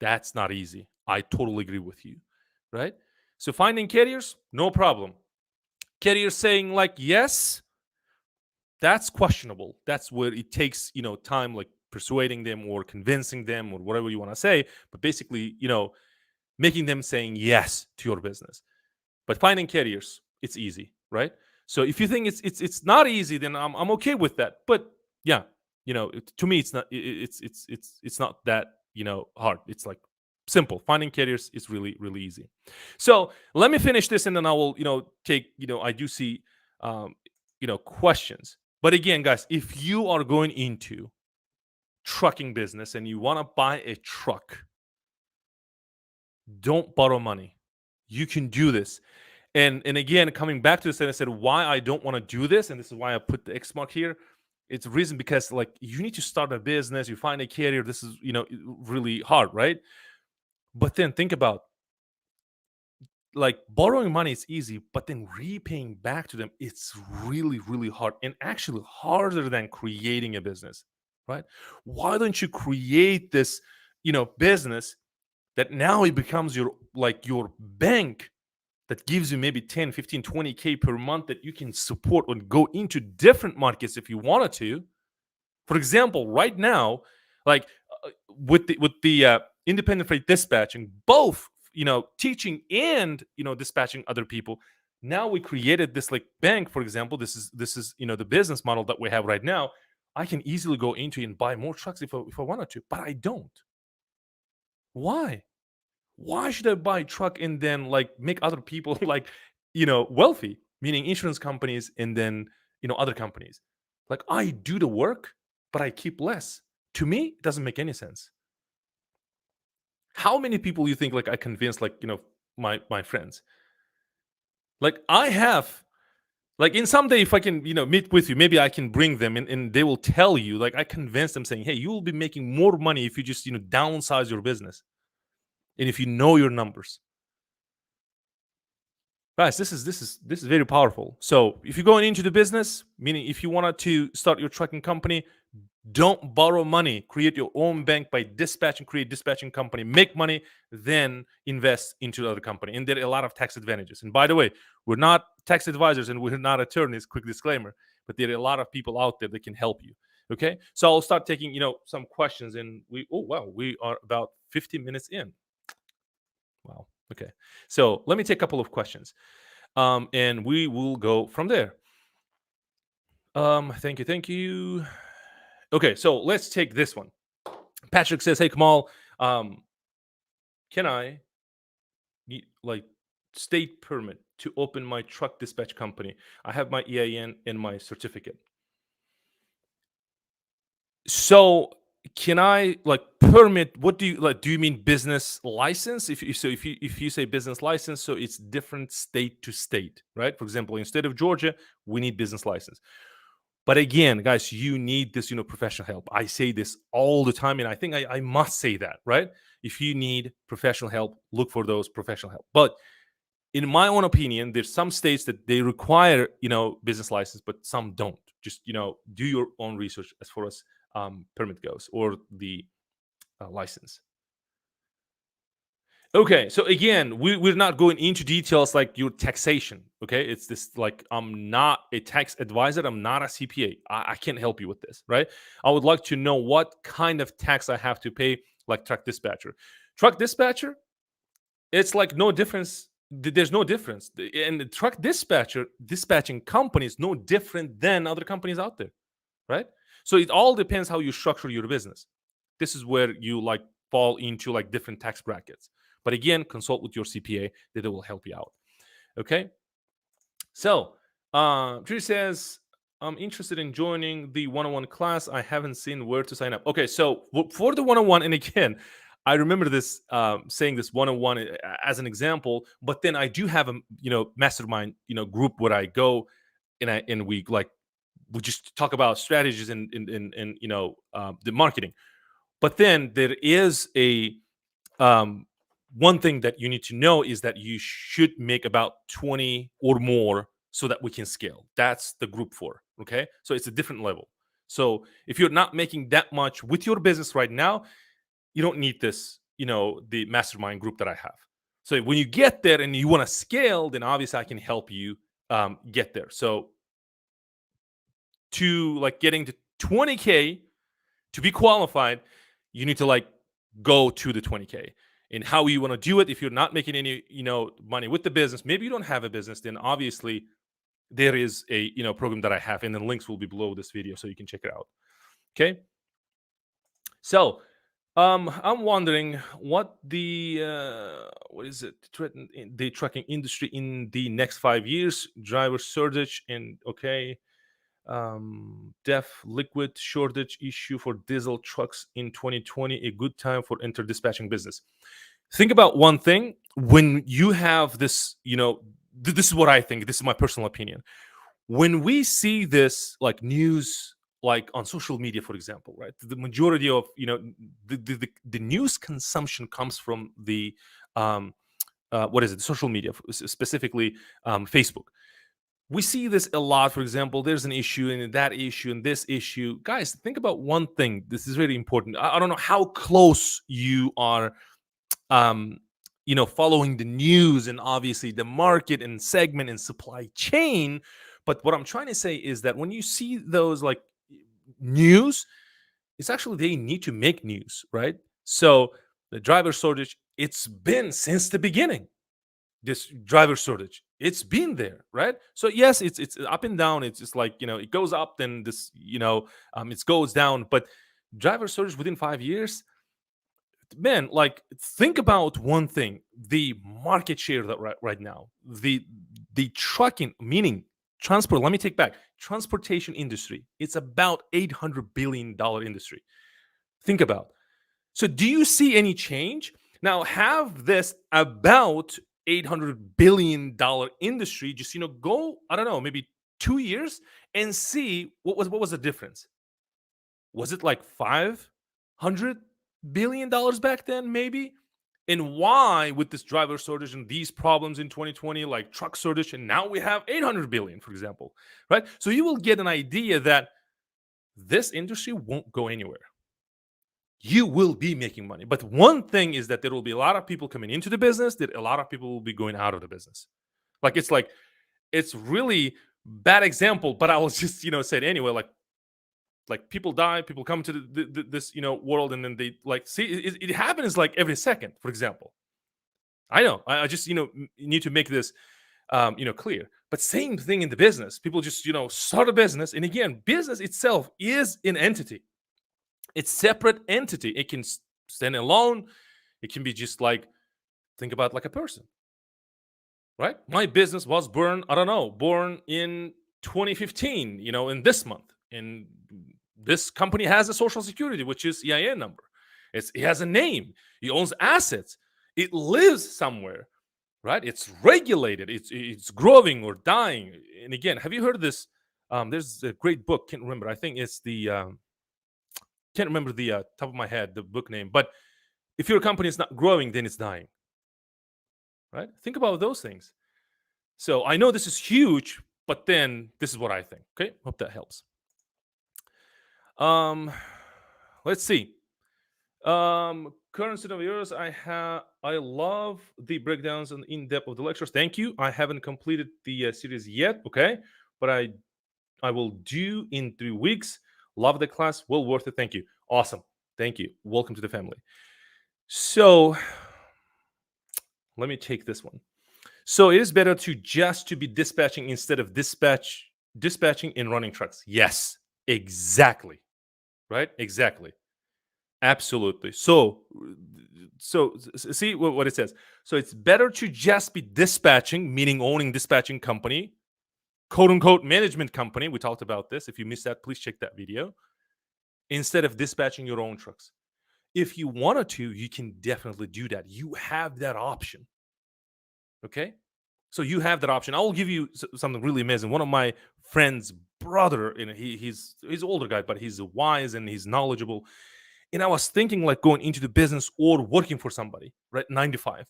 Speaker 1: That's not easy. I totally agree with you, right? So finding carriers, no problem. Carriers saying like yes, that's questionable. That's where it takes, time, like persuading them or convincing them or whatever you want to say. But basically, making them saying yes to your business. But finding carriers, it's easy, right? So if you think it's not easy, then I'm okay with that. But yeah, to me, it's not it's not that hard. It's like simple. Finding carriers is really really easy. So let me finish this, and then I will take I do see questions. But again, guys, if you are going into trucking business and you want to buy a truck, don't borrow money. You can do this. And again, coming back to this, and I said why I don't want to do this, and this is why I put the X mark here. It's a reason because like you need to start a business, you find a carrier. This is really hard, right? But then think about like borrowing money is easy, but then repaying back to them, it's really really hard, and actually harder than creating a business, right? Why don't you create this, business that now it becomes your bank that gives you maybe 10, 15, 20K per month that you can support and go into different markets if you wanted to. For example, right now, like with the independent freight dispatching, both teaching and dispatching other people. Now we created this like bank, for example. This is the business model that we have right now. I can easily go into and buy more trucks if I wanted to, but I don't. Why? Why should I buy a truck and then like make other people like wealthy, meaning insurance companies and then other companies? Like I do the work, but I keep less. To me, it doesn't make any sense. How many people you think like I convinced like my friends? Like I have like in someday if I can meet with you, maybe I can bring them and they will tell you like I convinced them saying, hey, you will be making more money if you just downsize your business and if you know your numbers. Guys, this is very powerful. So if you're going into the business, meaning if you wanted to start your trucking company, don't borrow money. Create your own bank by dispatching, create dispatching company, make money, then invest into the other company. And there are a lot of tax advantages. And by the way, we're not tax advisors and we're not attorneys, quick disclaimer, but there are a lot of people out there that can help you. Okay. So I'll start taking, some questions, and we are about 50 minutes in. Wow. Okay. So let me take a couple of questions. And we will go from there. Thank you. Okay, so let's take this one. Patrick says, "Hey Kamal, can I get like state permit to open my truck dispatch company? I have my EIN and my certificate. So can I like permit? What do you like? Do you mean business license? If you say business license, so it's different state to state, right? For example, instead of Georgia, we need business license. But again, guys, you need this, professional help. I say this all the time, and I think I must say that, right? If you need professional help, look for those professional help. But in my own opinion, there's some states that they require, business license, but some don't. Just, do your own research as far as permit goes or the license. Okay, so again, we're not going into details like your taxation. Okay, it's this like I'm not a tax advisor, I'm not a CPA. I can't help you with this, right? I would like to know what kind of tax I have to pay, like truck dispatcher. Truck dispatcher, it's like no difference. There's no difference, and the truck dispatcher dispatching company is no different than other companies out there, right? So it all depends how you structure your business. This is where you like fall into like different tax brackets. But again, consult with your CPA that it will help you out. Okay. So Drew says, I'm interested in joining the one-on-one class. I haven't seen where to sign up. Okay, so for the one-on-one, and again, I remember this saying this one-on-one as an example, but then I do have a mastermind group where I go and we just talk about strategies and the marketing. But then there is a one thing that you need to know is that you should make about 20 or more so that we can scale. That's the group 4. Okay. So it's a different level. So if you're not making that much with your business right now, you don't need this, the mastermind group that I have. So when you get there and you want to scale, then obviously I can help you get there. So to like getting to 20K to be qualified, you need to like go to the 20K. And how you want to do it, if you're not making any, money with the business, maybe you don't have a business, then obviously there is a, program that I have, and the links will be below this video so you can check it out. Okay. So I'm wondering what the what is it? The trucking industry in the next 5 years, driver shortage, and okay, def liquid shortage issue for diesel trucks in 2020, a good time for enter dispatching business. Think about one thing when you have this, this is what I think, this is my personal opinion. When we see this like news, like on social media, for example, right, the majority of, the news consumption comes from the what is it, social media, specifically Facebook. We see this a lot. For example, there's an issue and that issue and this issue. Guys, think about one thing. This is really important. I don't know how close you are, following the news and obviously the market and segment and supply chain. But what I'm trying to say is that when you see those like news, it's actually they need to make news, right? So the driver shortage, it's been since the beginning. This driver shortage, it's been there, right? So yes, it's up and down. It's just like, it goes up, then this, it goes down. But driver shortage within 5 years, man, like think about one thing: the market share that right now, the trucking, meaning transport. Let me take back transportation industry. It's about $800 billion industry. Think about. So do you see any change? Now have this about $800 billion industry, just go, I don't know, maybe 2 years and see what was the difference. Was it like $500 billion back then, maybe? And why, with this driver shortage and these problems in 2020, like truck shortage, and now we have 800 billion, for example, right? So you will get an idea that this industry won't go anywhere. You will be making money. But one thing is that there will be a lot of people coming into the business, that a lot of people will be going out of the business. It's really bad example, but I will just, say it anyway, like people die, people come to this, world, and then they like see it happens like every second, for example. I know, I just, need to make this, clear. But same thing in the business. People just, start a business. And again, business itself is an entity. It's separate entity. It can stand alone. It can be just like, think about like a person, right? My business was born, I don't know, born in 2015, in this month. And this company has a social security, which is EIN number. It has a name. It owns assets. It lives somewhere, right? It's regulated. It's growing or dying. And again, have you heard of this? There's a great book. Can't remember. I think it's the can't remember the top of my head, the book name. But if your company is not growing, then it's dying, right? Think about those things. So I know this is huge, but then this is what I think. Okay, hope that helps. Let's see. Current set of yours. I love the breakdowns and in depth of the lectures. Thank you. I haven't completed the series yet. Okay, but I will do in 3 weeks. Love the class. Well worth it. Thank you. Awesome. Thank you. Welcome to the family. So let me take this one. So it is better to be dispatching instead of dispatching and running trucks. Yes, exactly. Right? Exactly. Absolutely. So see what it says. So it's better to just be dispatching, meaning owning dispatching company, quote unquote management company. We talked about this. If you missed that, please check that video. Instead of dispatching your own trucks. If you wanted to, you can definitely do that. You have that option. Okay? So you have that option. I will give you something really amazing. One of my friends' brother, he's an older guy, but he's wise and he's knowledgeable. And I was thinking like going into the business or working for somebody, right? 9 to 5.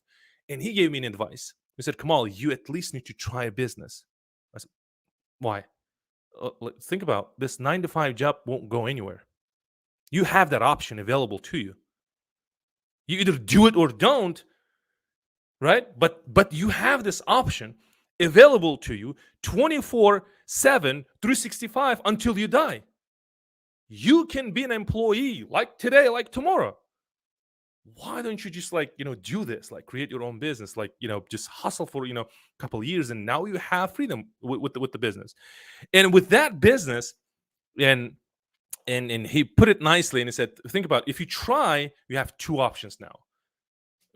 Speaker 1: And he gave me an advice. He said, Kamal, you at least need to try a business. I said, why? Think about this 9 to 5 job won't go anywhere. You have that option available to you. You either do it or don't, right? But you have this option available to you 24/7, 365 until you die. You can be an employee like today, like tomorrow. Why don't you just like, do this, like create your own business, like, just hustle for, a couple of years, and now you have freedom with the business. And with that business, and and he put it nicely, and he said, think about, if you try, you have two options now.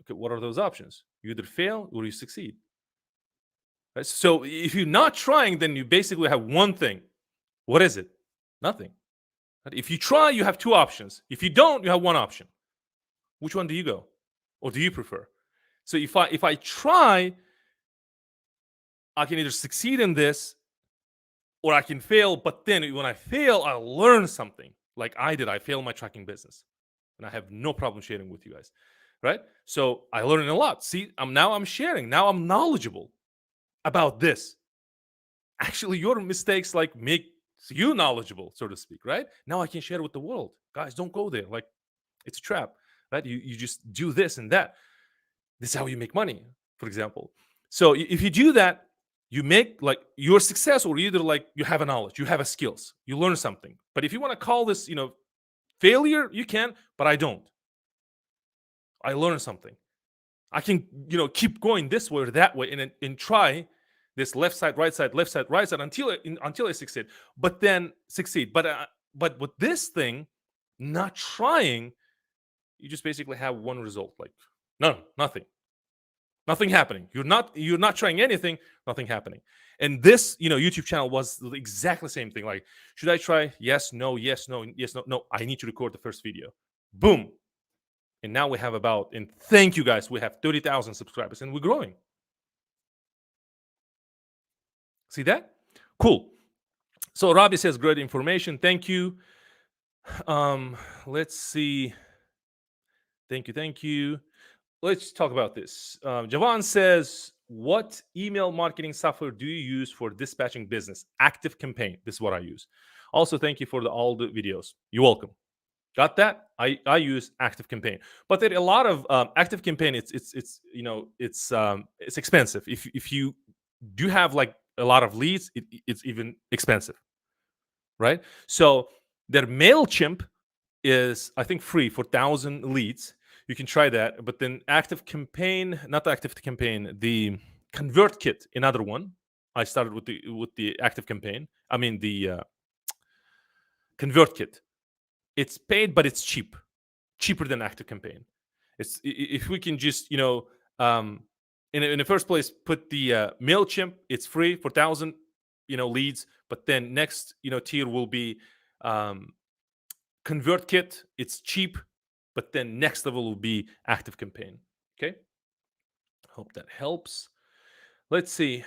Speaker 1: Okay, what are those options? You either fail or you succeed. Right? So if you're not trying, then you basically have one thing. What is it? Nothing. Right? If you try, you have two options. If you don't, you have one option. Which one do you go, or do you prefer? So if I try, I can either succeed in this or I can fail. But then when I fail, I'll learn something. Like I did, I failed my tracking business, and I have no problem sharing with you guys, right? So I learned a lot. See, I'm sharing. Now I'm knowledgeable about this. Actually, your mistakes like make you knowledgeable, so to speak, right? Now I can share with the world. Guys, don't go there. Like it's a trap, right? You just do this and that. This is how you make money, for example. So if you do that, you make like your success, or either like you have a knowledge, you have a skills, you learn something. But if you want to call this, failure, you can, but I don't. I learned something. I can, keep going this way or that way, and try this left side, right side, left side, right side until I succeed. But then succeed. But with this thing, not trying, you just basically have one result, like nothing happening. You're not trying anything, nothing happening. And this, YouTube channel was exactly the same thing. Like, should I try? Yes, no, yes, no, yes, no, no. I need to record the first video. Boom. And now we have and thank you guys, we have 30,000 subscribers, and we're growing. See that? Cool. So Robbie says, great information. Thank you. Let's see. Thank you. Let's talk about this. Javan says, what email marketing software do you use for dispatching business? Active Campaign. This is what I use. Also, thank you for all the videos. You're welcome. Got that? I use Active Campaign, but there are a lot of Active Campaign. It's expensive. If you do have like a lot of leads, it's even expensive, right? So their Mailchimp is, I think, free for 1,000 leads. You can try that. But then Active Campaign, not the Active Campaign, the ConvertKit, another one. I started with the Active Campaign. I mean the ConvertKit. It's paid, but it's cheaper than Active Campaign. It's if we can just in the first place put the Mailchimp. It's free for 1,000 leads. But then next tier will be ConvertKit. It's cheap, but then next level will be Active Campaign. Okay, hope that helps. Let's see.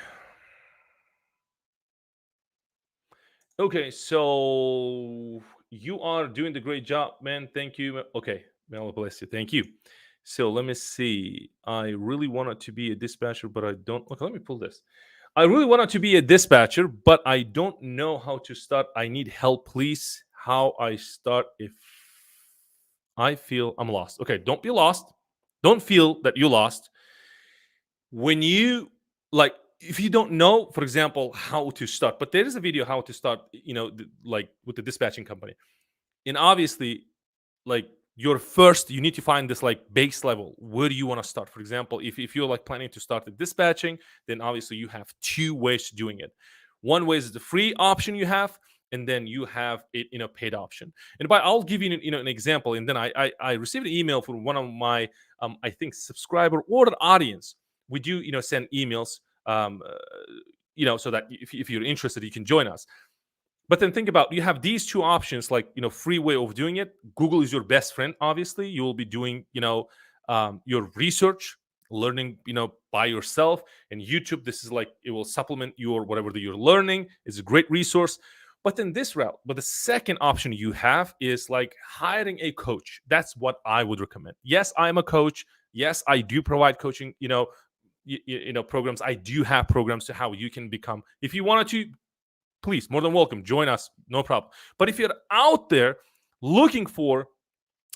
Speaker 1: Okay, so you are doing the great job, man. Thank you. Okay, Mel, bless you. Thank you. So let me see. I really wanted to be a dispatcher, but I don't. Okay, let me pull this. I really wanted to be a dispatcher, but I don't know how to start. I need help, please. How I start if I feel I'm lost. Okay, don't be lost. Don't feel that you lost. When you like, if you don't know, for example, how to start, but there is a video how to start, like with the dispatching company. And obviously, like you need to find this like base level. Where do you want to start? For example, if you're like planning to start the dispatching, then obviously you have two ways to doing it. One way is the free option you have, and then you have it paid option. And I'll give you an example. And then I received an email from one of my I think subscriber or the audience. We do send emails so that if you're interested, you can join us. But then think about, you have these two options, like free way of doing it. Google is your best friend. Obviously, you will be doing your research, learning by yourself. And YouTube, this is like, it will supplement your whatever that you're learning. It's a great resource. But then this route, but the second option you have is like hiring a coach. That's what I would recommend. Yes, I'm a coach. Yes, I do provide coaching, programs. I do have programs to how you can become. If you wanted to, please, more than welcome, join us, no problem. But if you're out there looking for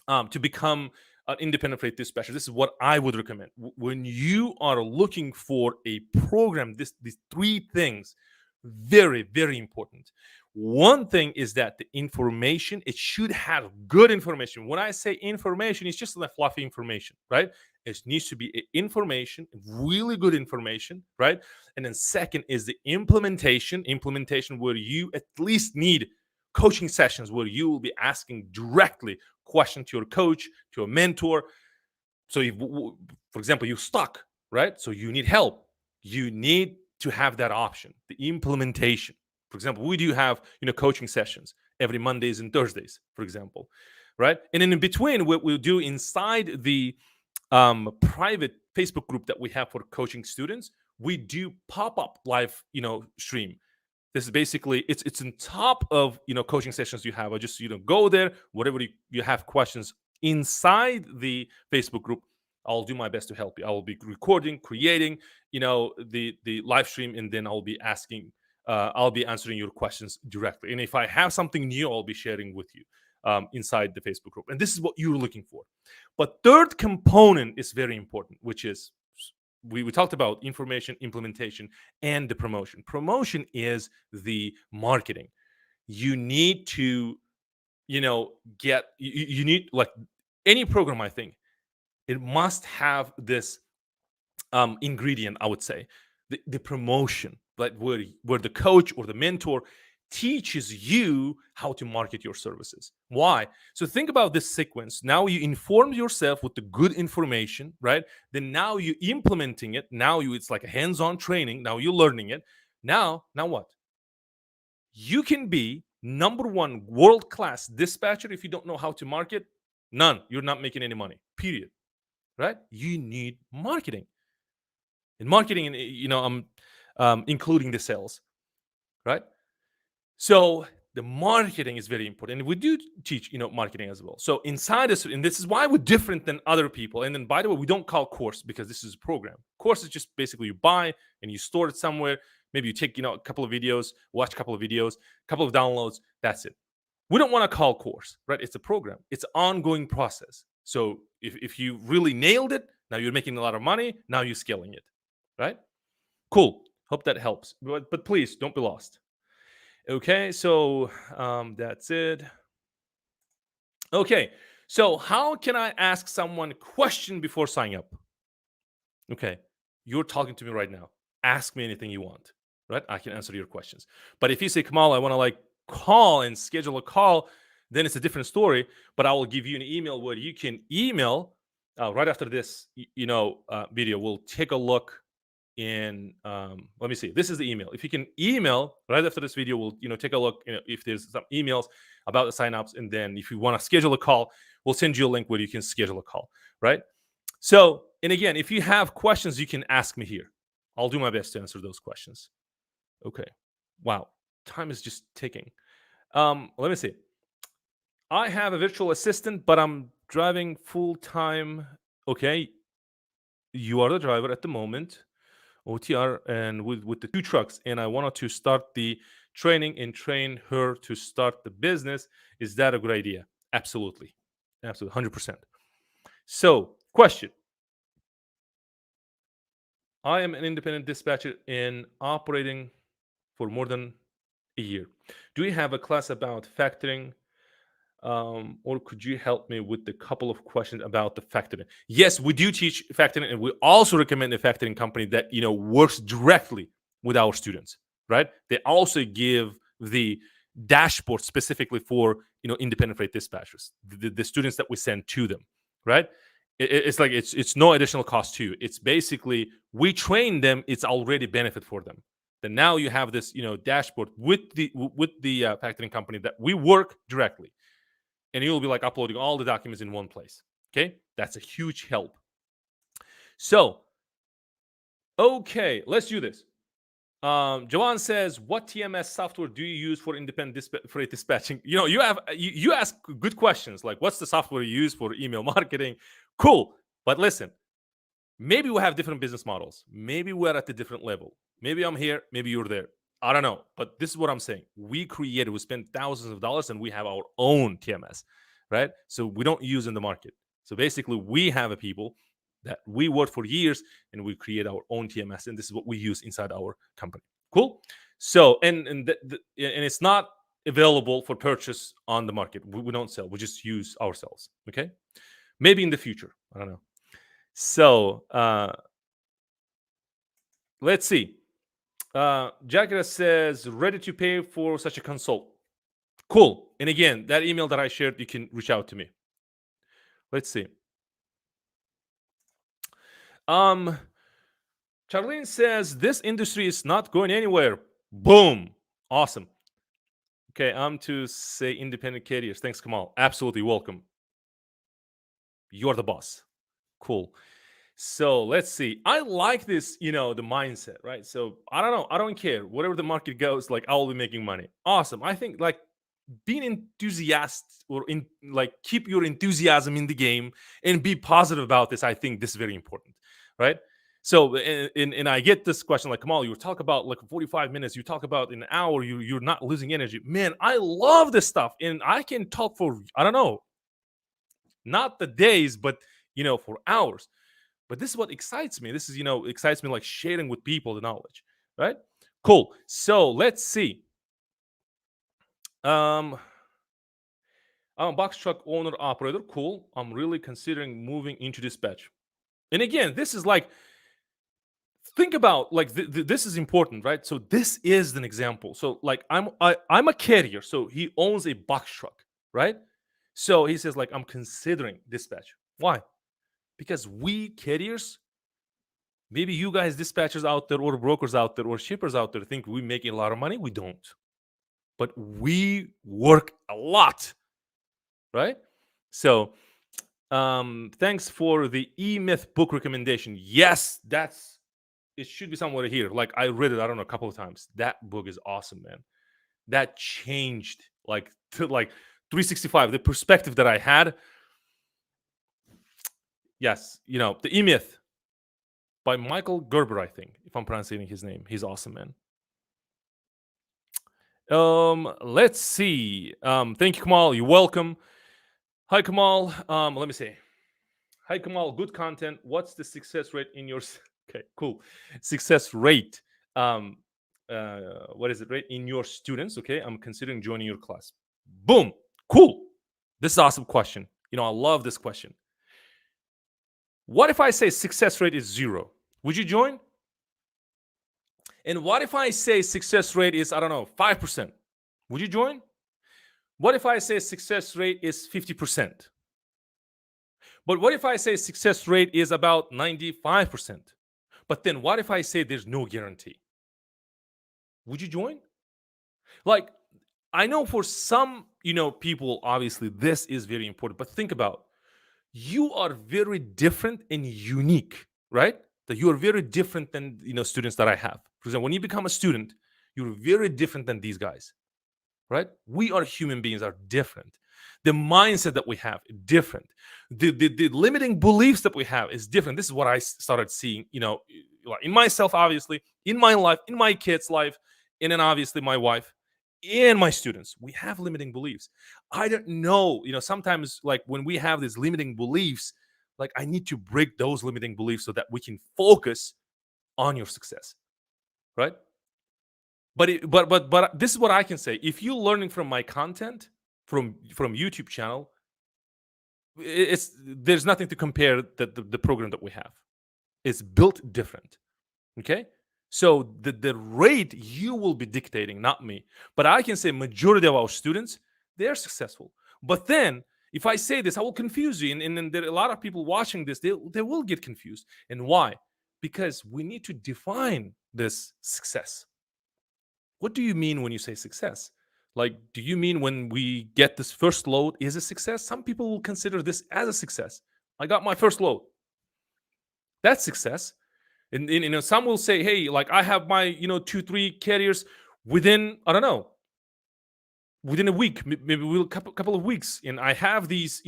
Speaker 1: to become an independent freight dispatcher, this is what I would recommend. When you are looking for a program, these three things, very, very important. One thing is that the information, it should have good information. When I say information, it's just like fluffy information, right? It needs to be information, really good information, right? And then second is the implementation where you at least need coaching sessions where you will be asking directly question to your coach, to a mentor. So, if, for example, you're stuck, right? So you need help. You need to have that option, the implementation. For example, we do have coaching sessions every Mondays and Thursdays, for example, right? And then in between, what we'll do inside the private Facebook group that we have for coaching students, we do pop-up live, stream. This is basically it's on top of coaching sessions you have. I just go there, whatever you have questions inside the Facebook group. I'll do my best to help you. I will be recording, creating, the live stream, and then I'll be answering your questions directly. And if I have something new, I'll be sharing with you inside the Facebook group. And this is what you're looking for. But third component is very important, which is we talked about information, implementation, and the promotion. Promotion is the marketing. You need to, you need, like any program, I think, it must have this ingredient, I would say, the promotion, like where the coach or the mentor teaches you how to market your services. Why? So think about this sequence. Now you inform yourself with the good information, right? Then now you implementing it. Now it's like a hands-on training. Now you're learning it. Now what? You can be number one world-class dispatcher. If you don't know how to market, none. You're not making any money. Period. Right? You need marketing. And marketing, I'm including the sales, right? So the marketing is very important. And we do teach, marketing as well. So inside this, and this is why we're different than other people. And then, by the way, we don't call course because this is a program. Course is just basically you buy and you store it somewhere. Maybe you take, a couple of videos, watch a couple of videos, a couple of downloads. That's it. We don't want to call course, right? It's a program. It's an ongoing process. So if you really nailed it, now you're making a lot of money. Now you're scaling it, right? Cool. Hope that helps. But please don't be lost. Okay, so that's it. Okay, so how can I ask someone a question before signing up? Okay, you're talking to me right now. Ask me anything you want, right? I can answer your questions. But if you say, Kamal, I want to call and schedule a call, then it's a different story. But I will give you an email where you can email right after this, video. We'll take a look in let me see, this is the email. If you can email right after this video, we'll take a look if there's some emails about the signups, and then if you want to schedule a call, we'll send you a link where you can schedule a call, right? So, and again, if you have questions, you can ask me here. I'll do my best to answer those questions. Okay, wow, time is just ticking. Let me see. I have a virtual assistant, but I'm driving full time. Okay, you are the driver at the moment, OTR, and with the 2 trucks, and I wanted to start the training and train her to start the business. Is that a good idea? Absolutely. Absolutely. 100%. So, question. I am an independent dispatcher in operating for more than a year. Do you have a class about factoring? Or could you help me with a couple of questions about the factoring? Yes, we do teach factoring, and we also recommend a factoring company that works directly with our students. Right? They also give the dashboard specifically for independent freight dispatchers, the students that we send to them. Right? It's like it's no additional cost to you. It's basically we train them. It's already benefit for them. Then now you have this dashboard with the factoring company that we work directly. And you'll be uploading all the documents in one place. Okay, that's a huge help. So, okay, let's do this. Jawan says, "What TMS software do you use for independent freight dispatching?" You ask good questions like, "What's the software you use for email marketing?" Cool, but listen, maybe we have different business models. Maybe we're at a different level. Maybe I'm here. Maybe you're there. I don't know, but this is what I'm saying. We spend thousands of dollars, and we have our own TMS, right? So we don't use in the market. So basically, we have a people that we work for years, and we create our own TMS, and this is what we use inside our company. Cool. So and it's not available for purchase on the market. We don't sell. We just use ourselves. Okay. Maybe in the future. I don't know. So let's see. Jacques says, ready to pay for such a consult. Cool. And again, that email that I shared, you can reach out to me. Let's see. Charlene says, this industry is not going anywhere. Boom. Awesome. Okay, I'm to say independent carriers. Thanks, Kamal. Absolutely welcome. You're the boss. Cool. So let's see. I like this, the mindset, right? So I don't know. I don't care. Whatever the market goes, like I will be making money. Awesome. I think like being enthusiastic or keep your enthusiasm in the game and be positive about this. I think this is very important, right? So and I get this question like, Kamal, you talk about like 45 minutes, you talk about an hour, you're not losing energy. Man, I love this stuff, and I can talk for I don't know, not the days, but for hours. But this is what excites me. This is excites me, like sharing with people the knowledge, right? Cool. So let's see. I'm a box truck owner operator. Cool. I'm really considering moving into dispatch. And again, this is like, think about like this is important, right? So this is an example. So like I'm a carrier. So he owns a box truck, right? So he says like I'm considering dispatch. Why? Because we carriers, maybe you guys dispatchers out there or brokers out there or shippers out there think we making a lot of money. We don't. But we work a lot, right? So thanks for the E-Myth book recommendation. Yes, it should be somewhere here. Like I read it, I don't know, a couple of times. That book is awesome, man. That changed like to like 365, the perspective that I had. Yes, the E-Myth by Michael Gerber, I think, if I'm pronouncing his name. He's awesome, man. Let's see. Thank you, Kamal. You're welcome. Hi, Kamal. Let me see. Hi, Kamal. Good content. What's the success rate in your? Okay, cool. Success rate. What is it? Rate in your students? Okay, I'm considering joining your class. Boom. Cool. This is an awesome question. I love this question. What if I say success rate is 0? Would you join? And what if I say success rate is, I don't know, 5%? Would you join? What if I say success rate is 50%? But what if I say success rate is about 95%? But then what if I say there's no guarantee? Would you join? Like, I know for some, people, obviously this is very important, but think about, you are very different and unique, right? That you are very different than, students that I have. For example, when you become a student, you're very different than these guys, right? We are human beings, are different. The mindset that we have is different. The limiting beliefs that we have is different. This is what I started seeing, in myself, obviously, in my life, in my kids' life, and then obviously my wife and my students. We have limiting beliefs. I don't know, sometimes like when we have these limiting beliefs, like I need to break those limiting beliefs so that we can focus on your success, right? But this is what I can say. If you're learning from my content from YouTube channel, there's nothing to compare the program that we have. It's built different. Okay? So the rate you will be dictating, not me. But I can say majority of our students, they're successful. But then if I say this, I will confuse you. And there are a lot of people watching this, they will get confused. And why? Because we need to define this success. What do you mean when you say success? Like, do you mean when we get this first load is a success? Some people will consider this as a success. I got my first load. That's success. And some will say, hey, like I have my 2-3 carriers within, I don't know, within a week, maybe we'll couple of weeks, and I have these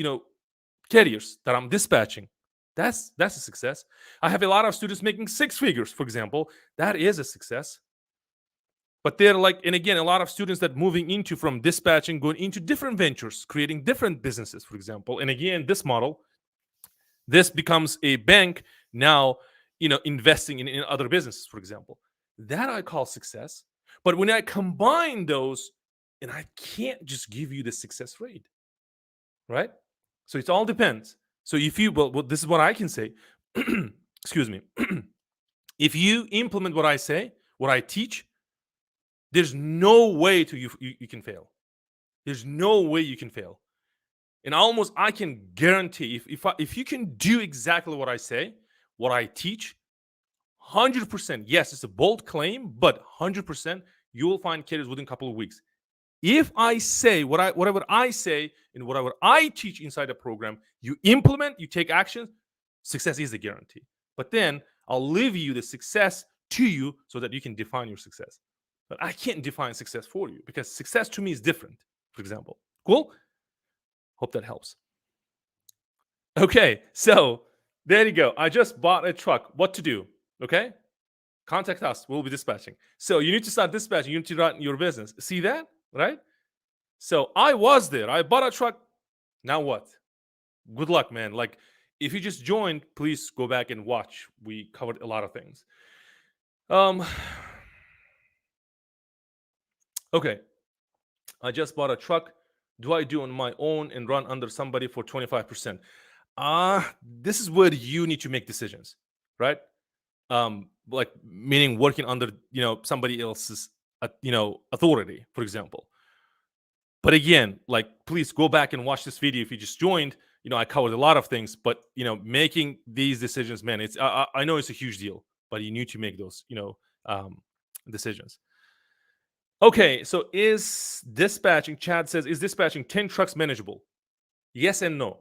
Speaker 1: carriers that I'm dispatching. That's a success. I have a lot of students making 6 figures, for example. That is a success. But they're like, and again, a lot of students that moving into from dispatching, going into different ventures, creating different businesses, for example. And again, this model, this becomes a bank now, investing in other businesses, for example. That I call success. But when I combine those, and I can't just give you the success rate, right? So it all depends. So if you, well this is what I can say. Excuse me. If you implement what I say, what I teach, there's no way you can fail. There's no way you can fail. And almost I can guarantee if you can do exactly what I say, what I teach, 100%. Yes, it's a bold claim, but 100% you will find carriers within a couple of weeks. If I say whatever I say and whatever I teach inside the program, you implement, you take action, success is a guarantee. But then I'll leave you the success to you so that you can define your success. But I can't define success for you because success to me is different, for example. Cool? Hope that helps. Okay, so there you go. I just bought a truck. What to do? Okay? Contact us. We'll be dispatching. So you need to start dispatching. You need to run your business. See that? Right? So I was there. I bought a truck. Now what? Good luck, man. Like, if you just joined, please go back and watch. We covered a lot of things. Okay. I just bought a truck. Do I do on my own and run under somebody for 25%? This is where you need to make decisions, right? Like meaning working under, somebody else's, authority, for example. But again, like, please go back and watch this video if you just joined. I covered a lot of things, but making these decisions, man, it's I know it's a huge deal, but you need to make those, decisions. Okay, so is dispatching? Chad says, is dispatching 10 trucks manageable? Yes and no.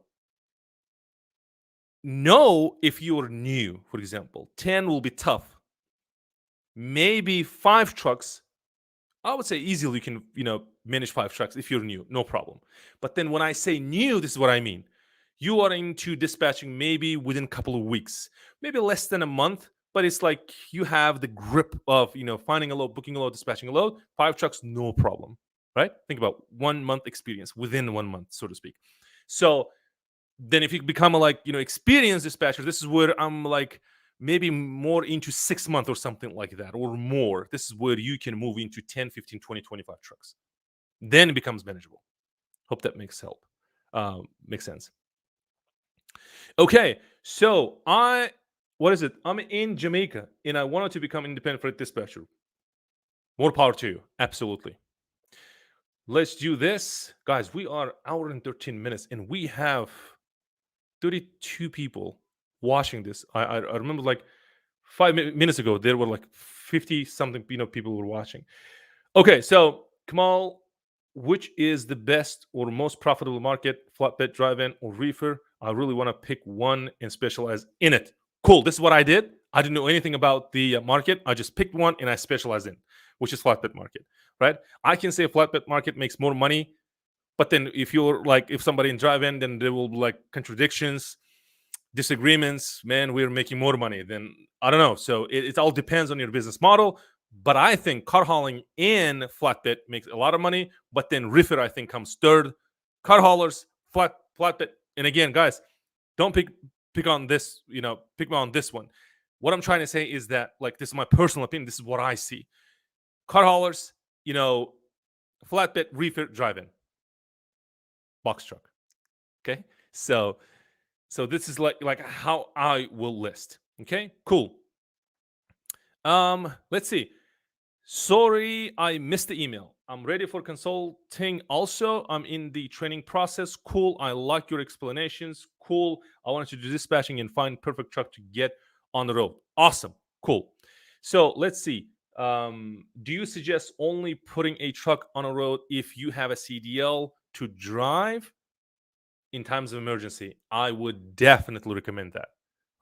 Speaker 1: No, if you're new, for example, 10 will be tough. Maybe 5 trucks, I would say easily you can, manage 5 trucks if you're new, no problem. But then when I say new, this is what I mean. You are into dispatching maybe within a couple of weeks, maybe less than a month, but it's like you have the grip of, finding a load, booking a load, dispatching a load, 5 trucks, no problem, right? Think about 1 month experience within 1 month, so to speak. So then if you become a experienced dispatcher, this is where I'm like maybe more into 6 months or something like that or more. This is where you can move into 10, 15, 20, 25 trucks. Then it becomes manageable. Hope that makes sense. Okay, so I'm in Jamaica and I wanted to become independent freight dispatcher. More power to you. Absolutely. Let's do this. Guys, we are hour and 13 minutes and we have 32 people watching this. I remember like 5 minutes ago, there were like 50 something people were watching. Okay, so Kamal, which is the best or most profitable market, flatbed, drive-in, or reefer? I really want to pick one and specialize in it. Cool. This is what I did. I didn't know anything about the market. I just picked one and I specialized in, which is flatbed market, right? I can say flatbed market makes more money, but then if somebody in drive-in, then there will be like contradictions, disagreements. Man, we're making more money. Then I don't know. So it all depends on your business model. But I think car hauling and flatbed makes a lot of money. But then reefer, I think, comes third. Car haulers, flatbed. And again, guys, don't pick on this, pick me on this one. What I'm trying to say is that, like, this is my personal opinion. This is what I see. Car haulers, flatbed, reefer, drive-in, box truck. Okay. So this is like how I will list. Okay, cool. Let's see. Sorry, I missed the email. I'm ready for consulting. Also, I'm in the training process. Cool. I like your explanations. Cool. I wanted to do dispatching and find perfect truck to get on the road. Awesome. Cool. So let's see. Do you suggest only putting a truck on a road if you have a CDL to drive in times of emergency? I would definitely recommend that,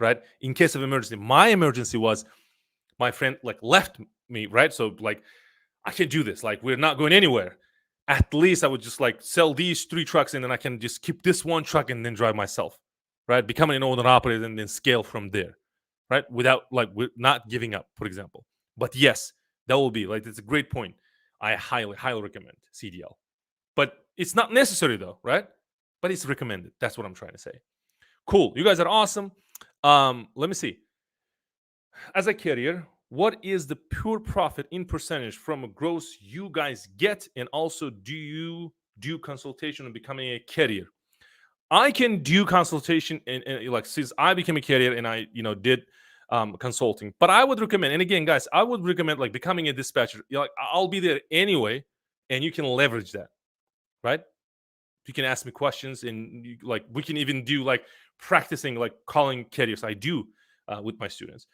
Speaker 1: right? In case of emergency. My emergency was my friend like left me, right? So like I can't do this. Like we're not going anywhere. At least I would just like sell these 3 trucks and then I can just keep this 1 truck and then drive myself, right? Becoming an owner operator and then scale from there, right? Without like we're not giving up, for example. But yes, that will be like it's a great point. I highly recommend CDL, but it's not necessary though, right? But it's recommended. That's what I'm trying to say. Cool, you guys are awesome. Let me see. As a carrier, what is the pure profit in percentage from a gross you guys get? And also, do you do consultation on becoming a carrier? I can do consultation and like since I became a carrier and I did consulting, but I would recommend, and again, guys, I would recommend like becoming a dispatcher. Like I'll be there anyway, and you can leverage that, right? You can ask me questions, and like we can even do like practicing like calling carriers. I do with my students,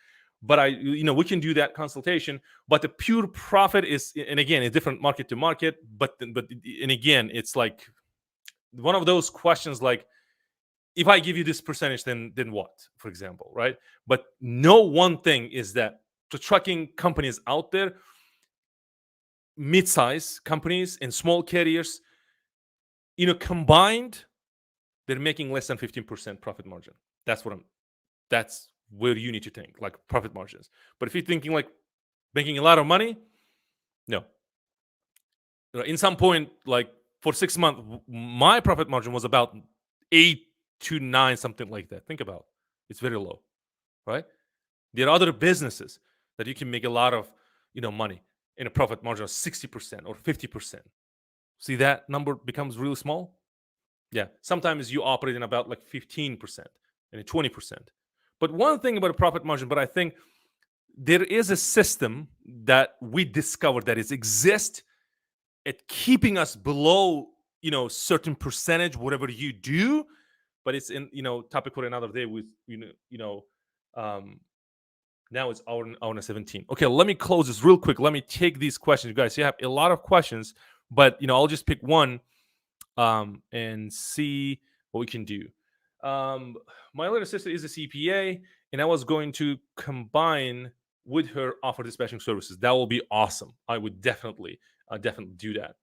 Speaker 1: but we can do that consultation. But the pure profit is, and again, it's different market to market. But and again, it's like one of those questions like, if I give you this percentage, then what, for example, right? But no one thing is that the trucking companies out there, mid-size companies and small carriers, combined, they're making less than 15% profit margin. That's where you need to think, like profit margins. But if you're thinking like making a lot of money, no. In some point, like for 6 months, my profit margin was about 8 to 9, something like that. Think about it. It's very low, right? There are other businesses that you can make a lot of, money in a profit margin of 60% or 50%. See that number becomes really small? Yeah. Sometimes you operate in about like 15% and 20%. But one thing about a profit margin, but I think there is a system that we discovered that is exist at keeping us below, certain percentage, whatever you do. But it's in, topic for another day with, um, now it's hour 17. Okay, let me close this real quick. Let me take these questions, guys. You have a lot of questions, but I'll just pick one and see what we can do. My little sister is a CPA, and I was going to combine with her offer dispatching services. That will be awesome. I would definitely do that.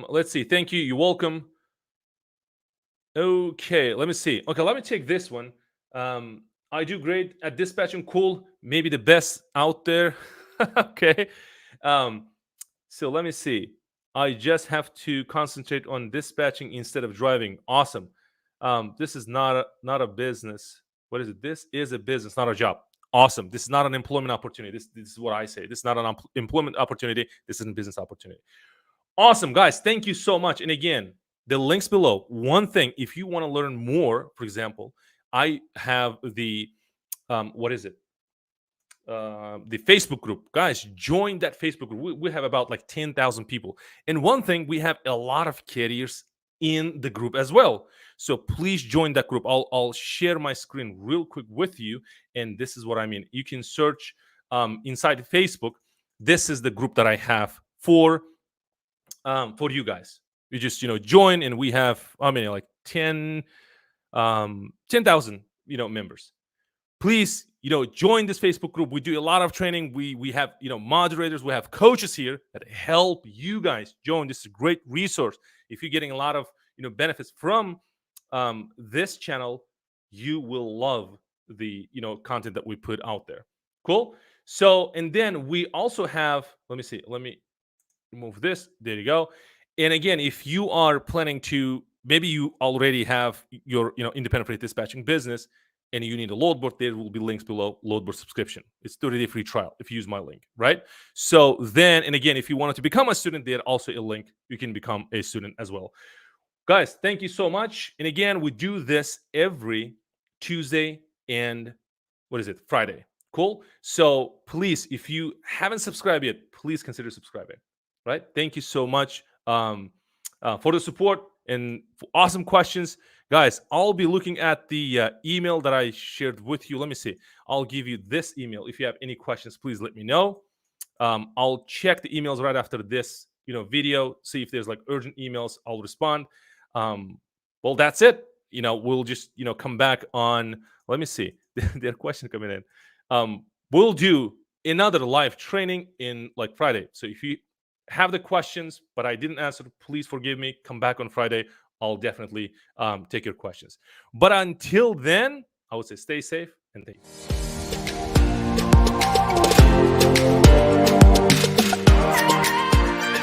Speaker 1: Let's see. Thank you. You're welcome. Okay, let me see. Okay, let me take this one. I do great at dispatching. Cool. Maybe the best out there. Okay. So let me see. I just have to concentrate on dispatching instead of driving. Awesome. This is not a business. What is it? This is a business, not a job. Awesome. This is not an employment opportunity. This is what I say. This is not an employment opportunity. This is a business opportunity. Awesome, guys. Thank you so much. And again, the links below. One thing, if you want to learn more, for example, I have the what is it? The Facebook group. Guys, join that Facebook group. We have about like 10,000 people. And one thing, we have a lot of carriers in the group as well. So please join that group. I'll share my screen real quick with you. And this is what I mean. You can search inside Facebook. This is the group that I have for you guys. You just join, and we have like 10,000 members. Please join this Facebook group. We do a lot of training. We have moderators. We have coaches here that help you guys join. This is a great resource. If you're getting a lot of benefits from this channel, you will love the content that we put out there. Cool. So, and then we also have, let me remove this. There you go. And again, if you are planning to, maybe you already have your independent freight dispatching business and you need a load board, there will be links below. Load board subscription. It's 30-day free trial if you use my link, right? So then, and again, if you wanted to become a student, there's also a link. You can become a student as well. Guys, thank you so much. And again, we do this every Tuesday and Friday. Cool. So please, if you haven't subscribed yet, please consider subscribing. Right? Thank you so much for the support and for awesome questions. Guys, I'll be looking at the email that I shared with you. Let me see. I'll give you this email. If you have any questions, please let me know. I'll check the emails right after this video, see if there's like urgent emails. I'll respond. Well, that's it. we'll just come back on. Let me see. Their question coming in. We'll do another live training in like Friday. So if you have the questions but I didn't answer, please forgive me. Come back on Friday. I'll definitely take your questions. But until then, I would say stay safe and thank you.